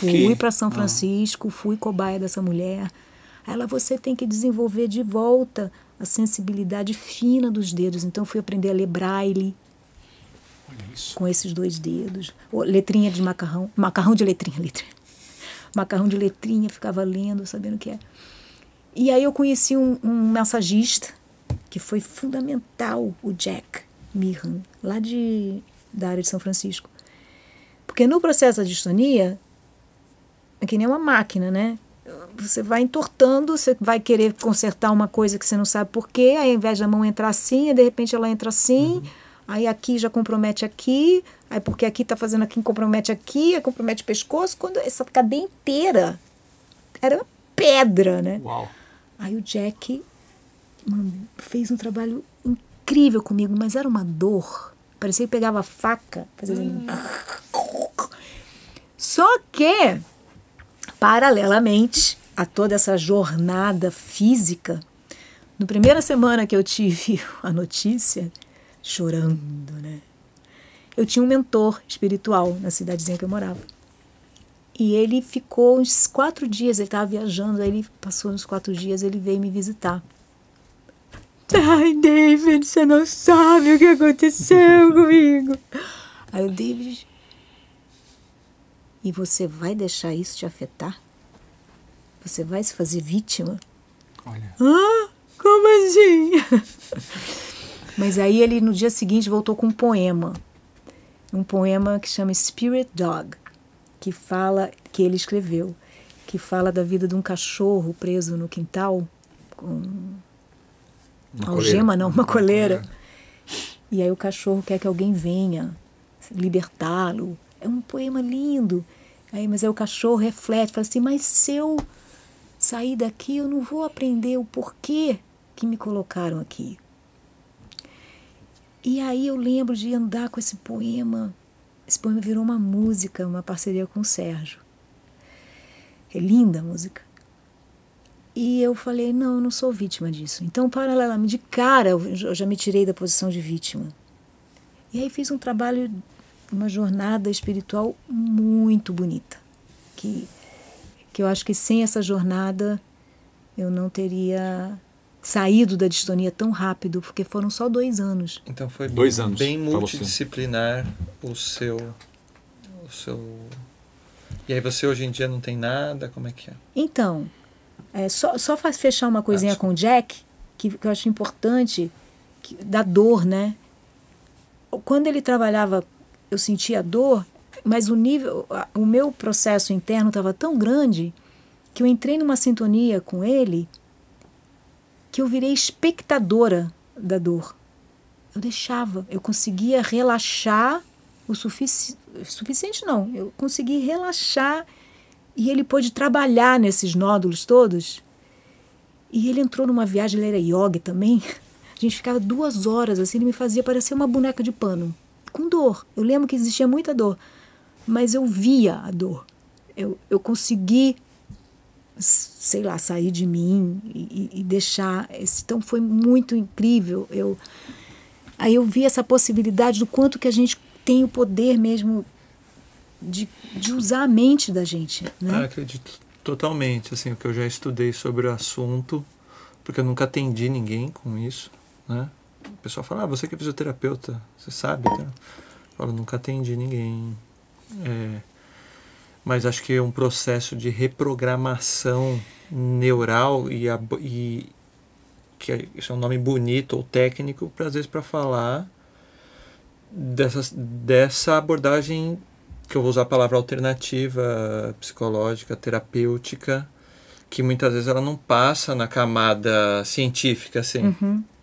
fui para São Francisco, fui cobaia dessa mulher. Aí ela, você tem que desenvolver de volta a sensibilidade fina dos dedos. Então fui aprender a ler braille com esses 2 dedos. Letrinha de macarrão de letrinha. Macarrão de letrinha, ficava lendo, sabendo o que é. E aí eu conheci um massagista que foi fundamental, o Jack Meehan, lá da área de São Francisco. Porque no processo da distonia, é que nem uma máquina, né? Você vai entortando, você vai querer consertar uma coisa que você não sabe por quê, aí ao invés da mão entrar assim, de repente ela entra assim, aí aqui já compromete aqui, aí porque aqui está fazendo aqui, compromete aqui, aí compromete o pescoço, quando essa cadeia inteira era pedra, né? Uau. Aí o Jack fez um trabalho incrível comigo, mas era uma dor. Parecia que pegava a faca, fazia assim. Só que, paralelamente a toda essa jornada física, na primeira semana que eu tive a notícia, chorando, né? Eu tinha um mentor espiritual na cidadezinha que eu morava. E ele ficou uns 4 dias, ele estava viajando, aí ele passou uns 4 dias, ele veio me visitar. Ai, David, você não sabe o que aconteceu comigo. Aí o David, e você vai deixar isso te afetar? Você vai se fazer vítima? Olha. Como assim? Mas aí ele no dia seguinte voltou com um poema que chama Spirit Dog, que ele escreveu, que fala da vida de um cachorro preso no quintal com uma coleira. E aí o cachorro quer que alguém venha libertá-lo. É um poema lindo. Mas aí o cachorro reflete, fala assim, mas se eu sair daqui, eu não vou aprender o porquê que me colocaram aqui. E aí eu lembro de andar com esse poema. Esse poema virou uma música, uma parceria com o Sérgio. É linda a música. E eu falei, não, eu não sou vítima disso. Então, paralelamente, de cara, eu já me tirei da posição de vítima. E aí fiz um trabalho, uma jornada espiritual muito bonita. Que eu acho que sem essa jornada eu não teria saído da distonia tão rápido, porque foram só 2 anos. Então foi 2 anos bem multidisciplinar o seu... E aí você hoje em dia não tem nada? Como é que é? Então... só faz fechar uma coisinha com o Jack, que eu acho importante, da dor, né? Quando ele trabalhava, eu sentia dor, Mas o meu processo interno estava tão grande que eu entrei numa sintonia com ele que eu virei espectadora da dor. Eu conseguia relaxar o suficiente não, eu consegui relaxar e ele pôde trabalhar nesses nódulos todos. E ele entrou numa viagem, ele era yogi também, a gente ficava 2 horas assim, ele me fazia parecer uma boneca de pano, com dor. Eu lembro que existia muita dor, mas eu via a dor. Eu consegui, sei lá, sair de mim e deixar. Então foi muito incrível. Aí eu vi essa possibilidade do quanto que a gente tem o poder mesmo de usar a mente da gente, né? Acredito totalmente, assim, o que eu já estudei sobre o assunto, porque eu nunca atendi ninguém com isso, né? O pessoal fala, você que é fisioterapeuta, você sabe, né? Eu falo, nunca atendi ninguém. Mas acho que é um processo de reprogramação neural e que isso é um nome bonito ou técnico, às vezes para falar dessa abordagem, que eu vou usar a palavra alternativa, psicológica, terapêutica, que muitas vezes ela não passa na camada científica, assim.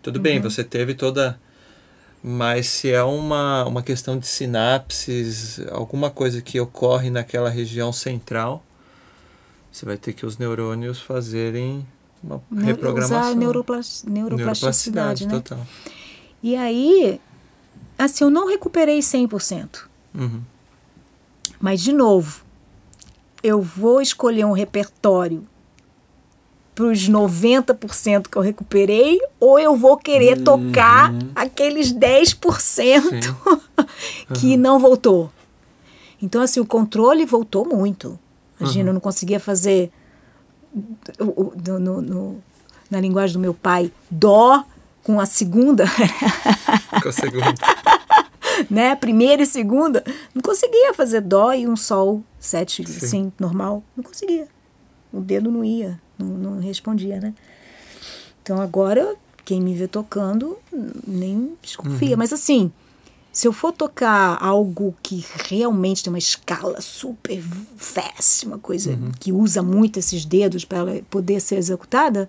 Tudo bem, você teve toda... Mas se é uma questão de sinapses, alguma coisa que ocorre naquela região central, você vai ter que os neurônios fazerem uma reprogramação. Usar neuroplasticidade, né? Total. E aí, assim, eu não recuperei 100%. Mas, de novo, eu vou escolher um repertório para os 90% que eu recuperei, ou eu vou querer tocar aqueles 10% que não voltou. Então, assim, o controle voltou muito. Imagina, eu não conseguia fazer, na linguagem do meu pai, dó com a segunda. Com a segunda. Né? Primeira e segunda. Não conseguia fazer dó e um sol 7, assim, normal. Não conseguia. O dedo não ia. Não respondia, né? Então agora, quem me vê tocando nem desconfia. Mas assim, se eu for tocar algo que realmente tem uma escala super fast, uma coisa que usa muito esses dedos para ela poder ser executada,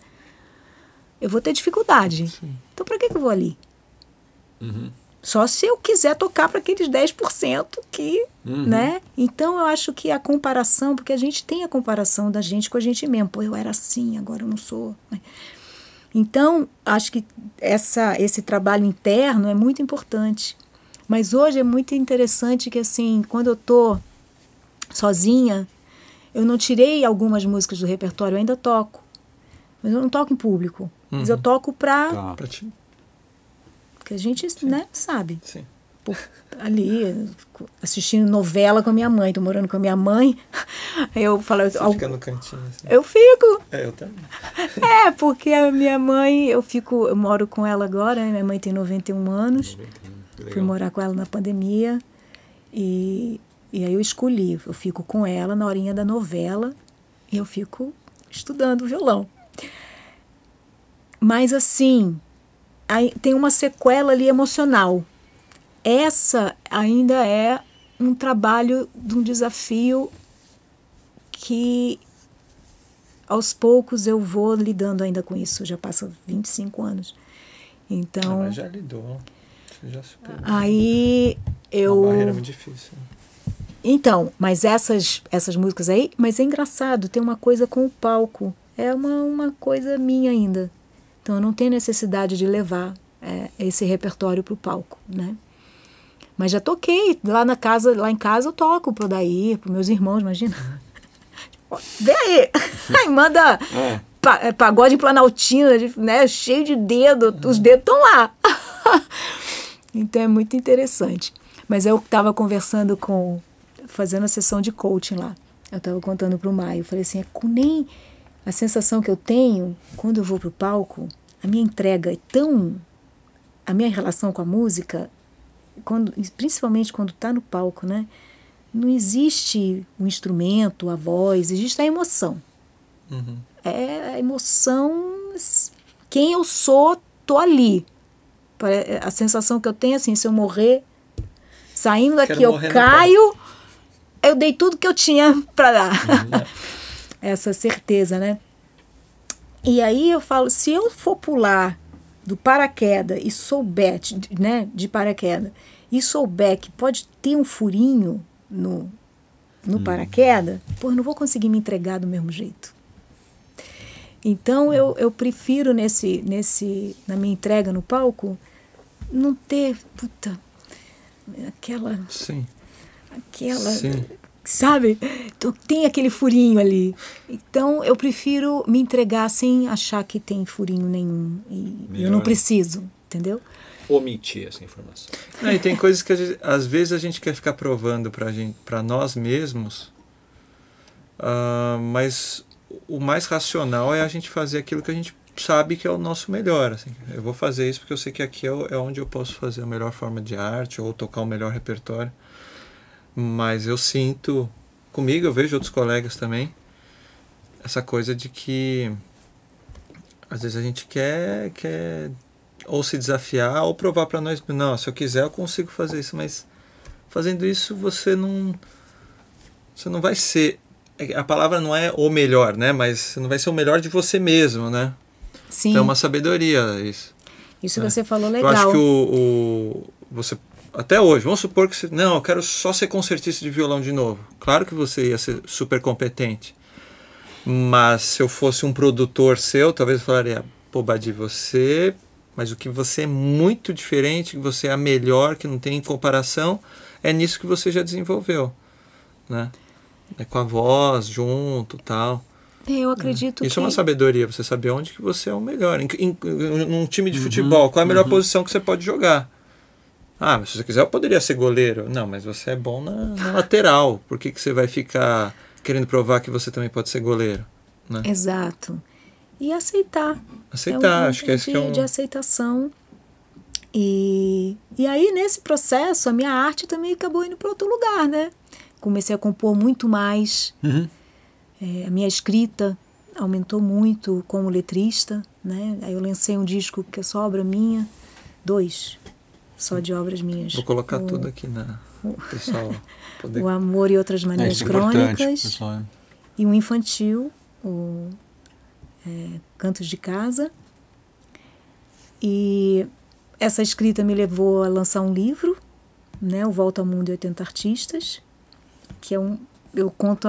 eu vou ter dificuldade. Então para que eu vou ali? Só se eu quiser tocar para aqueles 10% que, né? Então, eu acho que a comparação, porque a gente tem a comparação da gente com a gente mesmo. Pô, eu era assim, agora eu não sou. Então, acho que esse trabalho interno é muito importante. Mas hoje é muito interessante que, assim, quando eu tô sozinha, eu não tirei algumas músicas do repertório, eu ainda toco. Mas eu não toco em público. Mas eu toco para... Porque a gente, né, sabe. Sim. Ali, assistindo novela com a minha mãe. Tô morando com a minha mãe. Eu falo... Você fica no cantinho, assim. Eu fico. Eu também. Porque a minha mãe, eu moro com ela agora, né? Minha mãe tem 91 anos. Fui morar com ela na pandemia. E aí eu escolhi. Eu fico com ela na horinha da novela e eu fico estudando violão. Mas, assim... Aí tem uma sequela ali emocional. Essa ainda é um trabalho de um desafio que aos poucos eu vou lidando ainda com isso. Já passa 25 anos. Então... Mas já lidou. Você já superou. Aí eu... Uma barreira muito difícil. Então, mas essas músicas aí... Mas é engraçado, tem uma coisa com o palco. É uma coisa minha ainda. Então, eu não tenho necessidade de levar esse repertório para o palco, né? Mas já toquei. Lá em casa eu toco pro Odair, pros meus irmãos, imagina. Vem aí! Aí manda pagode planaltina, né? Cheio de dedo, os dedos estão lá. Então, é muito interessante. Mas eu estava conversando fazendo a sessão de coaching lá. Eu estava contando pro Maio. Eu falei assim, nem... A sensação que eu tenho, quando eu vou pro palco, a minha entrega é tão... A minha relação com a música, principalmente quando está no palco, né? Não existe o instrumento, a voz, existe a emoção. É a emoção... Quem eu sou, tô ali. A sensação que eu tenho, assim, se eu morrer, saindo daqui eu caio... eu dei tudo que eu tinha para dar. Essa certeza, né? E aí eu falo, se eu for pular do paraquedas e souber, né, de paraquedas, e souber que pode ter um furinho no paraquedas, pô, eu não vou conseguir me entregar do mesmo jeito. Então eu prefiro na minha entrega no palco não ter, aquela, Sim. sabe? Então, tem aquele furinho ali. Então eu prefiro me entregar sem achar que tem furinho nenhum e eu não preciso, entendeu? Omitir essa informação. E tem coisas que às vezes a gente quer ficar provando para nós mesmos, mas o mais racional é a gente fazer aquilo que a gente sabe que é o nosso melhor. Assim. Eu vou fazer isso porque eu sei que aqui é onde eu posso fazer a melhor forma de arte ou tocar o melhor repertório. Mas eu sinto, comigo, eu vejo outros colegas também, essa coisa de que às vezes a gente quer ou se desafiar ou provar para nós, não, se eu quiser eu consigo fazer isso, mas fazendo isso você não vai ser, a palavra não é o melhor, né, mas você não vai ser o melhor de você mesmo, né? Sim. Então é uma sabedoria isso. Isso você falou legal. Eu acho que você, até hoje, vamos supor que não, eu quero só ser concertista de violão de novo. Claro que você ia ser super competente, mas se eu fosse um produtor seu, talvez eu falaria, pô, Badi, mas o que você é muito diferente, que você é a melhor, que não tem comparação, é nisso que você já desenvolveu, né? É com a voz, junto, tal. Eu acredito Isso é uma sabedoria, você saber onde que você é o melhor. Num time de futebol, qual é a melhor posição que você pode jogar? Mas se você quiser, eu poderia ser goleiro. Não, mas você é bom na lateral. Por que você vai ficar querendo provar que você também pode ser goleiro? Né? Exato. E aceitar. Acho que é isso que é de aceitação. E aí, nesse processo, a minha arte também acabou indo para outro lugar, né? Comecei a compor muito mais. A minha escrita aumentou muito como letrista, né? Aí eu lancei um disco que é só obra minha, 2, só de obras minhas. Vou colocar tudo aqui pessoal poder... O Amor e Outras Manias Crônicas, pessoal. E um infantil, o Cantos de Casa. E essa escrita me levou a lançar um livro, né? O Volta ao Mundo e 80 Artistas, que eu conto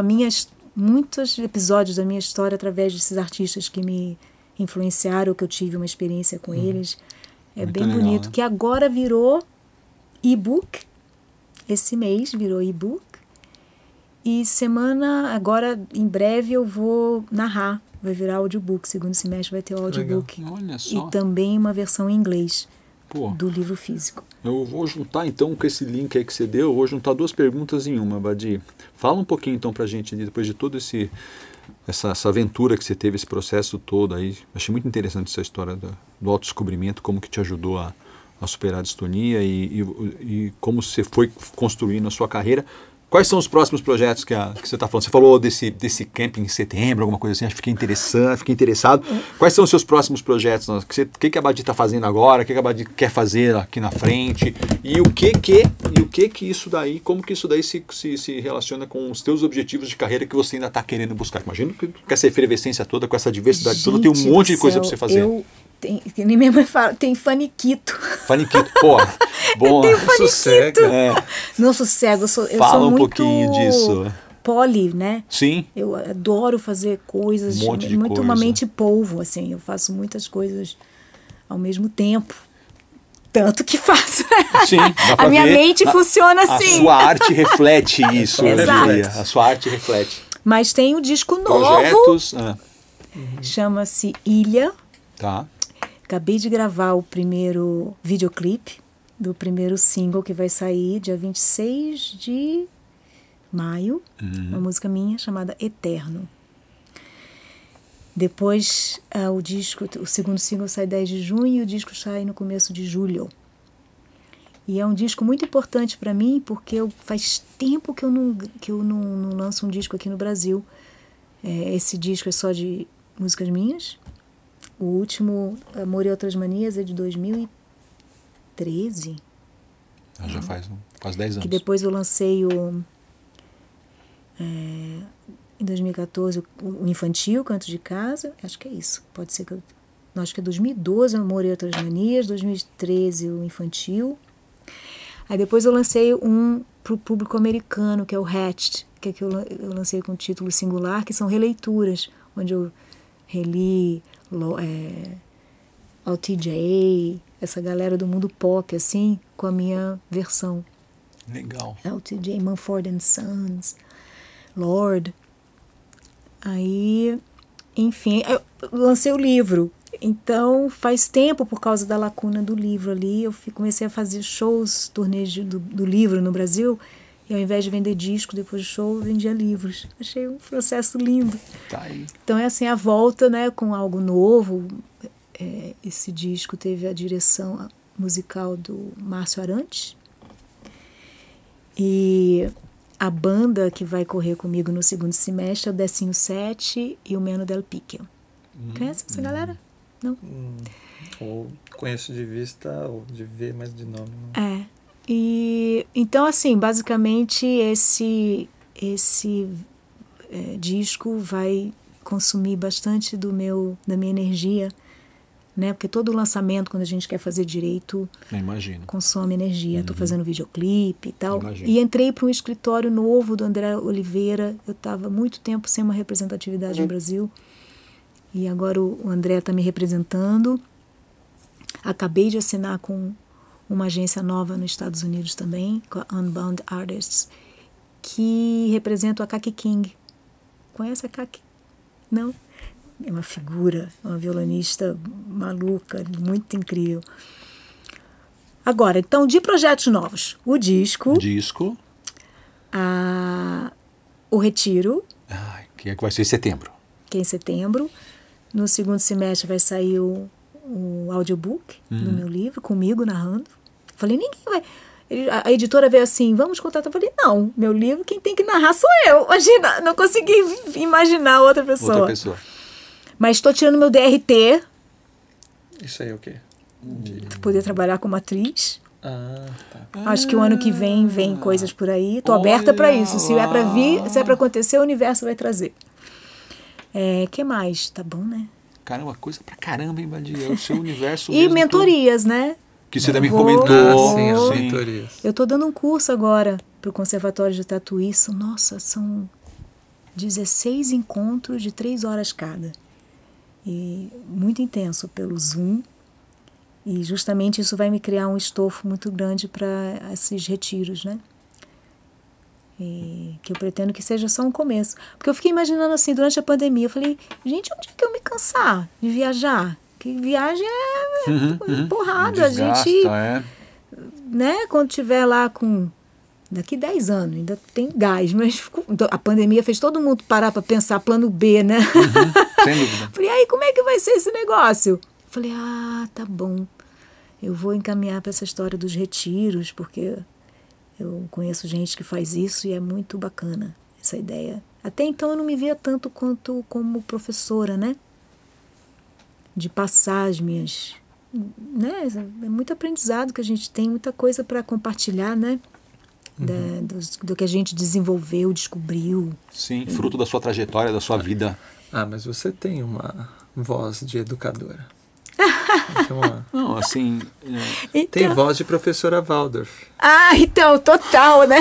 muitos episódios da minha história através desses artistas que me influenciaram, que eu tive uma experiência com eles. É muito bem legal, bonito, né? Que agora virou e-book. Esse mês virou e-book. E agora em breve eu vou narrar, vai virar audiobook. Segundo semestre vai ter o audiobook. Olha só. E também uma versão em inglês do livro físico. Eu vou juntar então com esse link aí que você deu, eu vou juntar 2 perguntas em uma, Badi. Fala um pouquinho então pra gente, depois de toda essa aventura que você teve, esse processo todo aí. Achei muito interessante essa história do autodescobrimento, como que te ajudou a superar a distonia e como você foi construindo a sua carreira. Quais são os próximos projetos que você está falando? Você falou desse camping em setembro, alguma coisa assim, acho que fiquei interessado. Quais são os seus próximos projetos? O que a Badi está fazendo agora? O que a Badi quer fazer aqui na frente? E o que isso daí, como que isso daí se relaciona com os teus objetivos de carreira que você ainda está querendo buscar? Imagino que com essa efervescência toda, com essa diversidade toda, tem um monte de coisa para você fazer. Que nem minha mãe fala, tem faniquito. Faniquito, pô, bom. Eu tenho faniquito. Sossego. Não sossego, eu sou Fala um muito pouquinho disso. Poli, né? Sim. Eu adoro fazer coisas, muito uma mente polvo, assim, eu faço muitas coisas ao mesmo tempo. Tanto que faço. Sim, dá pra a minha ver. mente funciona assim. A sua arte reflete isso. Exato. A sua arte reflete. Mas tem um disco Projetos, novo. Chama-se Ilha. Tá. Acabei de gravar o primeiro videoclipe do primeiro single que vai sair dia 26 de maio. Uma música minha chamada Eterno. Depois o segundo single sai 10 de junho e o disco sai no começo de julho. E é um disco muito importante para mim porque faz tempo que eu não lanço um disco aqui no Brasil. Esse disco é só de músicas minhas. O último, Amor e Outras Manias, é de 2013. Já faz quase 10 anos. Que depois eu lancei o Em 2014, o infantil, Canto de Casa, acho que é isso, pode ser que eu... Não, acho que é 2012, Amor e Outras Manias, 2013, o infantil. Aí depois eu lancei um para o público americano, que é o Hatched, que eu lancei com título singular, que são releituras, onde eu reli LTJ, essa galera do mundo pop, assim, com a minha versão. Legal. LTJ, Mumford & Sons, Lorde. Aí, enfim, eu lancei o livro. Então, faz tempo, por causa da lacuna do livro ali, eu comecei a fazer shows, turnês do livro no Brasil, e ao invés de vender disco depois do show, eu vendia livros. Achei um processo lindo. Tá aí. Então, é assim, a volta, né, com algo novo. Esse disco teve a direção musical do Márcio Arantes. E a banda que vai correr comigo no segundo semestre é o Decinho 7 e o Meno Del Picchio. Conhece essa galera? Não? Ou conheço de vista ou de ver, mas de nome não. E então, assim, basicamente esse disco vai consumir bastante da minha energia, né? Porque todo lançamento, quando a gente quer fazer direito, imagino, consome energia. Estou fazendo videoclipe e tal. Imagino. E entrei para um escritório novo do André Oliveira. Eu estava muito tempo sem uma representatividade no Brasil. E agora o André está me representando. Acabei de assinar com uma agência nova nos Estados Unidos também, com a Unbound Artists, que representa a Kaki King. Conhece a Kaki? Não? É uma figura, uma violonista maluca, muito incrível. Agora, então, de projetos novos. O disco. O Retiro. Que é que vai ser em setembro. Que é em setembro. No segundo semestre vai sair o audiobook do meu livro, comigo narrando. Falei, ninguém vai... A editora veio assim, vamos contratar. Eu falei, não, meu livro, quem tem que narrar sou eu. Imagina, não consegui imaginar outra pessoa. Mas estou tirando meu DRT. Isso aí é o quê? Para poder trabalhar como atriz. Tá. Acho que o ano que vem coisas por aí. Estou aberta para isso. Se é para vir, se é para acontecer, o universo vai trazer. Que mais? Tá bom, né? Caramba, coisa pra caramba, hein, Badia? É o seu universo e mesmo. mentorias, né? Que você também comentou. Sim, as mentorias. Eu estou dando um curso agora para o Conservatório de Tatuí. São 16 encontros de 3 horas cada. E muito intenso pelo Zoom. E justamente isso vai me criar um estofo muito grande para esses retiros, né? E que eu pretendo que seja só um começo. Porque eu fiquei imaginando assim, durante a pandemia, eu falei, gente, onde é que eu me cansar de viajar? Que viagem é porrada. Desgasta, a gente, né, quando tiver lá com... Daqui 10 anos, ainda tem gás, mas a pandemia fez todo mundo parar para pensar plano B, né? Sem dúvida. Falei, aí como é que vai ser esse negócio? Falei, tá bom. Eu vou encaminhar para essa história dos retiros, porque eu conheço gente que faz isso e é muito bacana essa ideia. Até então eu não me via tanto quanto como professora, né? De passar as minhas... Né? É muito aprendizado que a gente tem, muita coisa para compartilhar, né? Do que a gente desenvolveu, descobriu. Sim, fruto da sua trajetória, da sua vida. Mas você tem uma voz de educadora. Não, assim... Então... Tem voz de professora Waldorf. Então, total, né?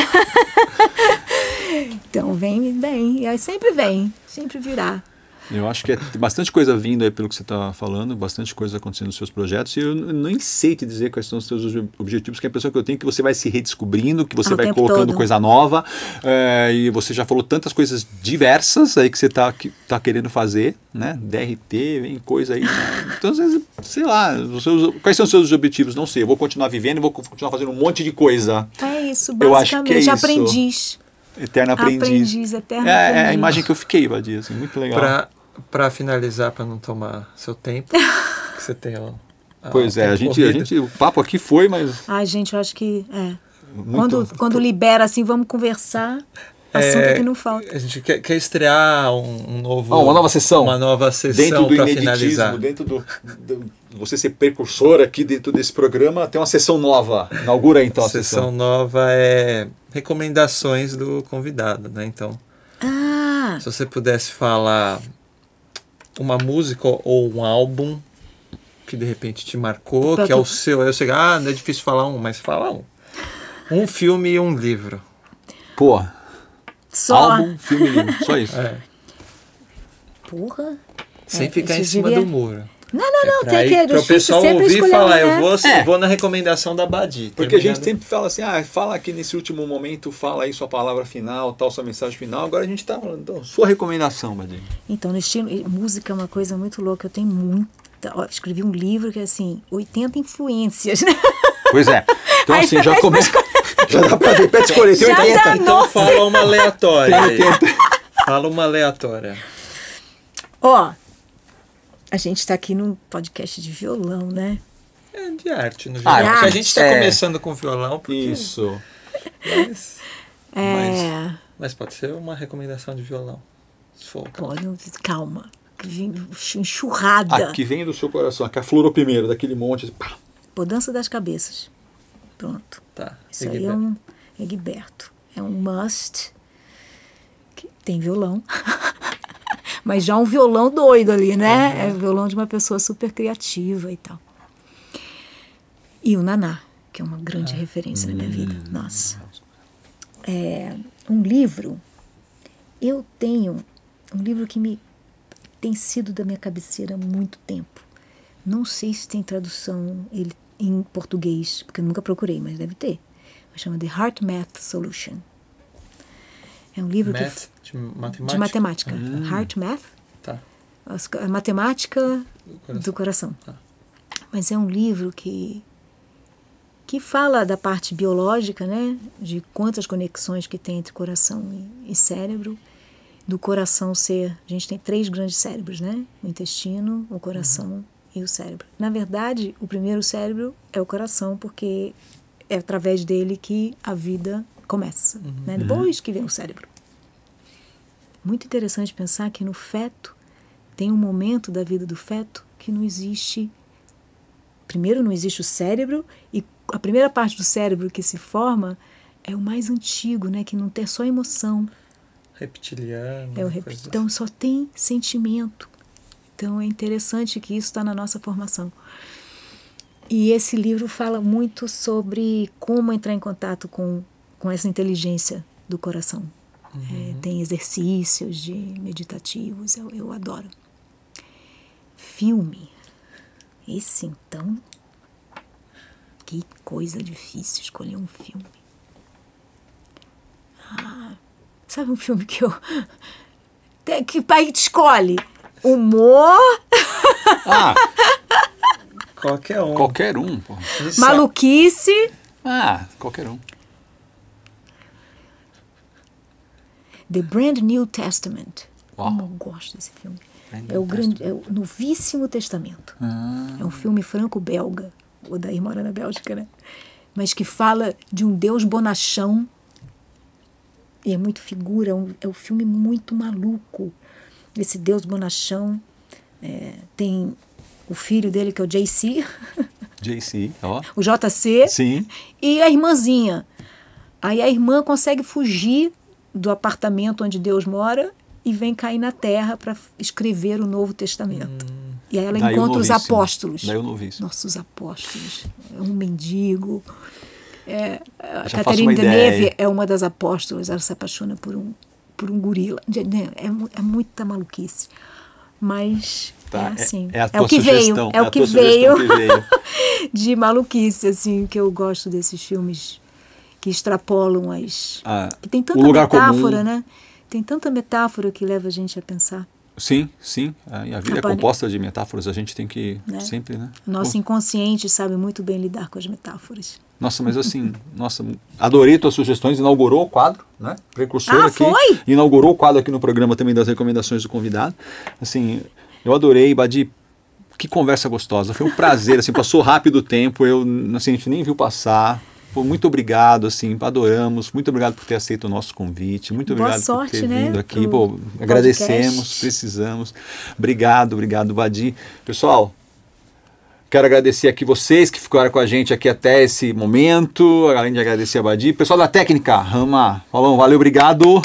Então, vem bem. Aí sempre virá. Eu acho que tem bastante coisa vindo aí pelo que você está falando, bastante coisa acontecendo nos seus projetos, e eu nem sei te dizer quais são os seus objetivos, que é a impressão que eu tenho que você vai se redescobrindo, que você vai colocando todo. Coisa nova, e você já falou tantas coisas diversas aí que você tá querendo fazer, né? DRT, vem coisa aí. Então, às vezes, sei lá, quais são os seus objetivos? Não sei, eu vou continuar vivendo e vou continuar fazendo um monte de coisa. É isso, basicamente, eu acho que é isso. Aprendiz. Eterno aprendiz. Eterno aprendiz. É a imagem que eu fiquei, Badia, assim, muito legal. Para finalizar, para não tomar seu tempo, que você tem pois é, o papo aqui foi, mas... gente, eu acho que quando libera assim, vamos conversar, assunto que não falta. A gente quer estrear um novo... uma nova sessão. Uma nova sessão para finalizar. Dentro do você ser precursor aqui dentro desse programa, tem uma sessão nova. Inaugura então a sessão. Sessão nova é recomendações do convidado, né? Então... Se você pudesse falar uma música ou um álbum que de repente te marcou, que é o seu. Aí eu sei, não é difícil falar um, mas fala um. Um filme e um livro. Pô. Só. Álbum, filme e livro. Só isso. Porra. Sem ficar em cima do muro. Não, tem que... Para o pessoal ouvir e falar, eu vou na recomendação da Badi. Porque a gente sempre fala assim, fala aqui nesse último momento, fala aí sua palavra final, tal, sua mensagem final. Agora a gente tá falando, então, sua recomendação, Badi. Então, no estilo, música é uma coisa muito louca, eu tenho muita... Escrevi um livro que é assim, 80 influências, né? Pois é. Então aí assim, já começa... Já dá pra ver, pede escolher, tem 80. Então fala uma aleatória. Fala uma aleatória. A gente está aqui num podcast de violão, né? É de arte, no geral. A gente está começando com violão. Porque... Isso. Mas pode ser uma recomendação de violão. Se for. Calma. Enxurrada. Aqui vem do seu coração. Aqui aflorou primeiro, daquele monte. Pá. Pô, Dança das Cabeças. Pronto. Tá. Isso aí é um Egberto. É um must. Que tem violão. Mas já um violão doido ali, né? É o violão de uma pessoa super criativa e tal. E o Naná, que é uma grande referência na minha vida. Nossa. Um livro. Eu tenho um livro que tem sido da minha cabeceira há muito tempo. Não sei se tem tradução em português, porque eu nunca procurei, mas deve ter. Chama The Heart Math Solution. É um livro de matemática. Heart Math. Tá. A matemática do coração. Tá. Mas é um livro que fala da parte biológica, né? De quantas conexões que tem entre coração e cérebro. Do coração ser... A gente tem 3 grandes cérebros, né? O intestino, o coração e o cérebro. Na verdade, o primeiro cérebro é o coração, porque é através dele que a vida começa, né? Depois que vem o cérebro. Muito interessante pensar que no feto tem um momento da vida do feto que não existe. Primeiro não existe o cérebro, e a primeira parte do cérebro que se forma é o mais antigo, né? Que não tem só emoção. Reptiliano. Então só tem sentimento. Então é interessante que isso está na nossa formação. E esse livro fala muito sobre como entrar em contato com essa inteligência do coração. Tem exercícios de meditativos, eu adoro. Filme. Esse então, que coisa difícil escolher um filme. Sabe um filme que que pai te escolhe? Humor. Qualquer um. Qualquer um, pô. Maluquice. Qualquer um. The Brand New Testament. Uau. Como eu gosto desse filme. É o Novíssimo Testamento. É um filme franco-belga. O Daí mora na Bélgica, né? Mas que fala de um Deus bonachão. E é muito figura. É um filme muito maluco. Esse Deus bonachão. Tem o filho dele, que é o JC. JC, ó. O JC. Sim. E a irmãzinha. Aí a irmã consegue fugir do apartamento onde Deus mora e vem cair na terra para escrever o Novo Testamento. E aí ela encontra os apóstolos. Daí o Novíssimo. Nossos apóstolos. É um mendigo. A Catherine Deneuve é uma das apóstolas. Ela se apaixona por um gorila. É muita maluquice. Mas assim. É o que veio. É o que veio de maluquice, assim, que eu gosto desses filmes que extrapolam que tem tanta metáfora, comum. Né? Tem tanta metáfora que leva a gente a pensar. Sim. E a vida é composta de metáforas, a gente tem que sempre, né? Nosso inconsciente sabe muito bem lidar com as metáforas. Nossa, mas assim, adorei tuas sugestões, inaugurou o quadro, né? Precursor aqui. Foi? Inaugurou o quadro aqui no programa também das recomendações do convidado. Assim, eu adorei, Badi. Que conversa gostosa, foi um prazer, assim, passou rápido o tempo, a gente nem viu passar. Pô, muito obrigado, assim, adoramos. Muito obrigado por ter aceito o nosso convite. Muito obrigado por ter vindo aqui. Pô, agradecemos, precisamos. Obrigado, Badi. Pessoal, quero agradecer aqui vocês que ficaram com a gente aqui até esse momento. Além de agradecer a Badi. Pessoal da técnica, Rama, valeu, obrigado.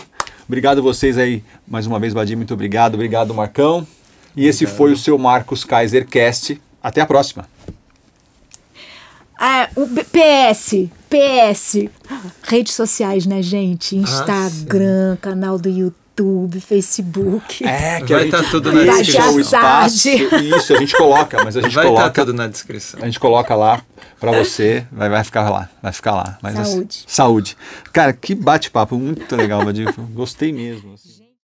Obrigado a vocês aí, mais uma vez, Badim, muito obrigado. Obrigado, Marcão. E esse foi o seu Marcos Kaiser Cast. Até a próxima. O PS, redes sociais, né, gente? Instagram, canal do YouTube, Facebook. Que vai estar tudo na descrição. Isso, a gente coloca, mas a gente vai coloca. estar tudo na descrição. A gente coloca lá pra você, vai ficar lá. Mas Saúde. Saúde. Cara, que bate-papo muito legal, Badim. Gostei mesmo.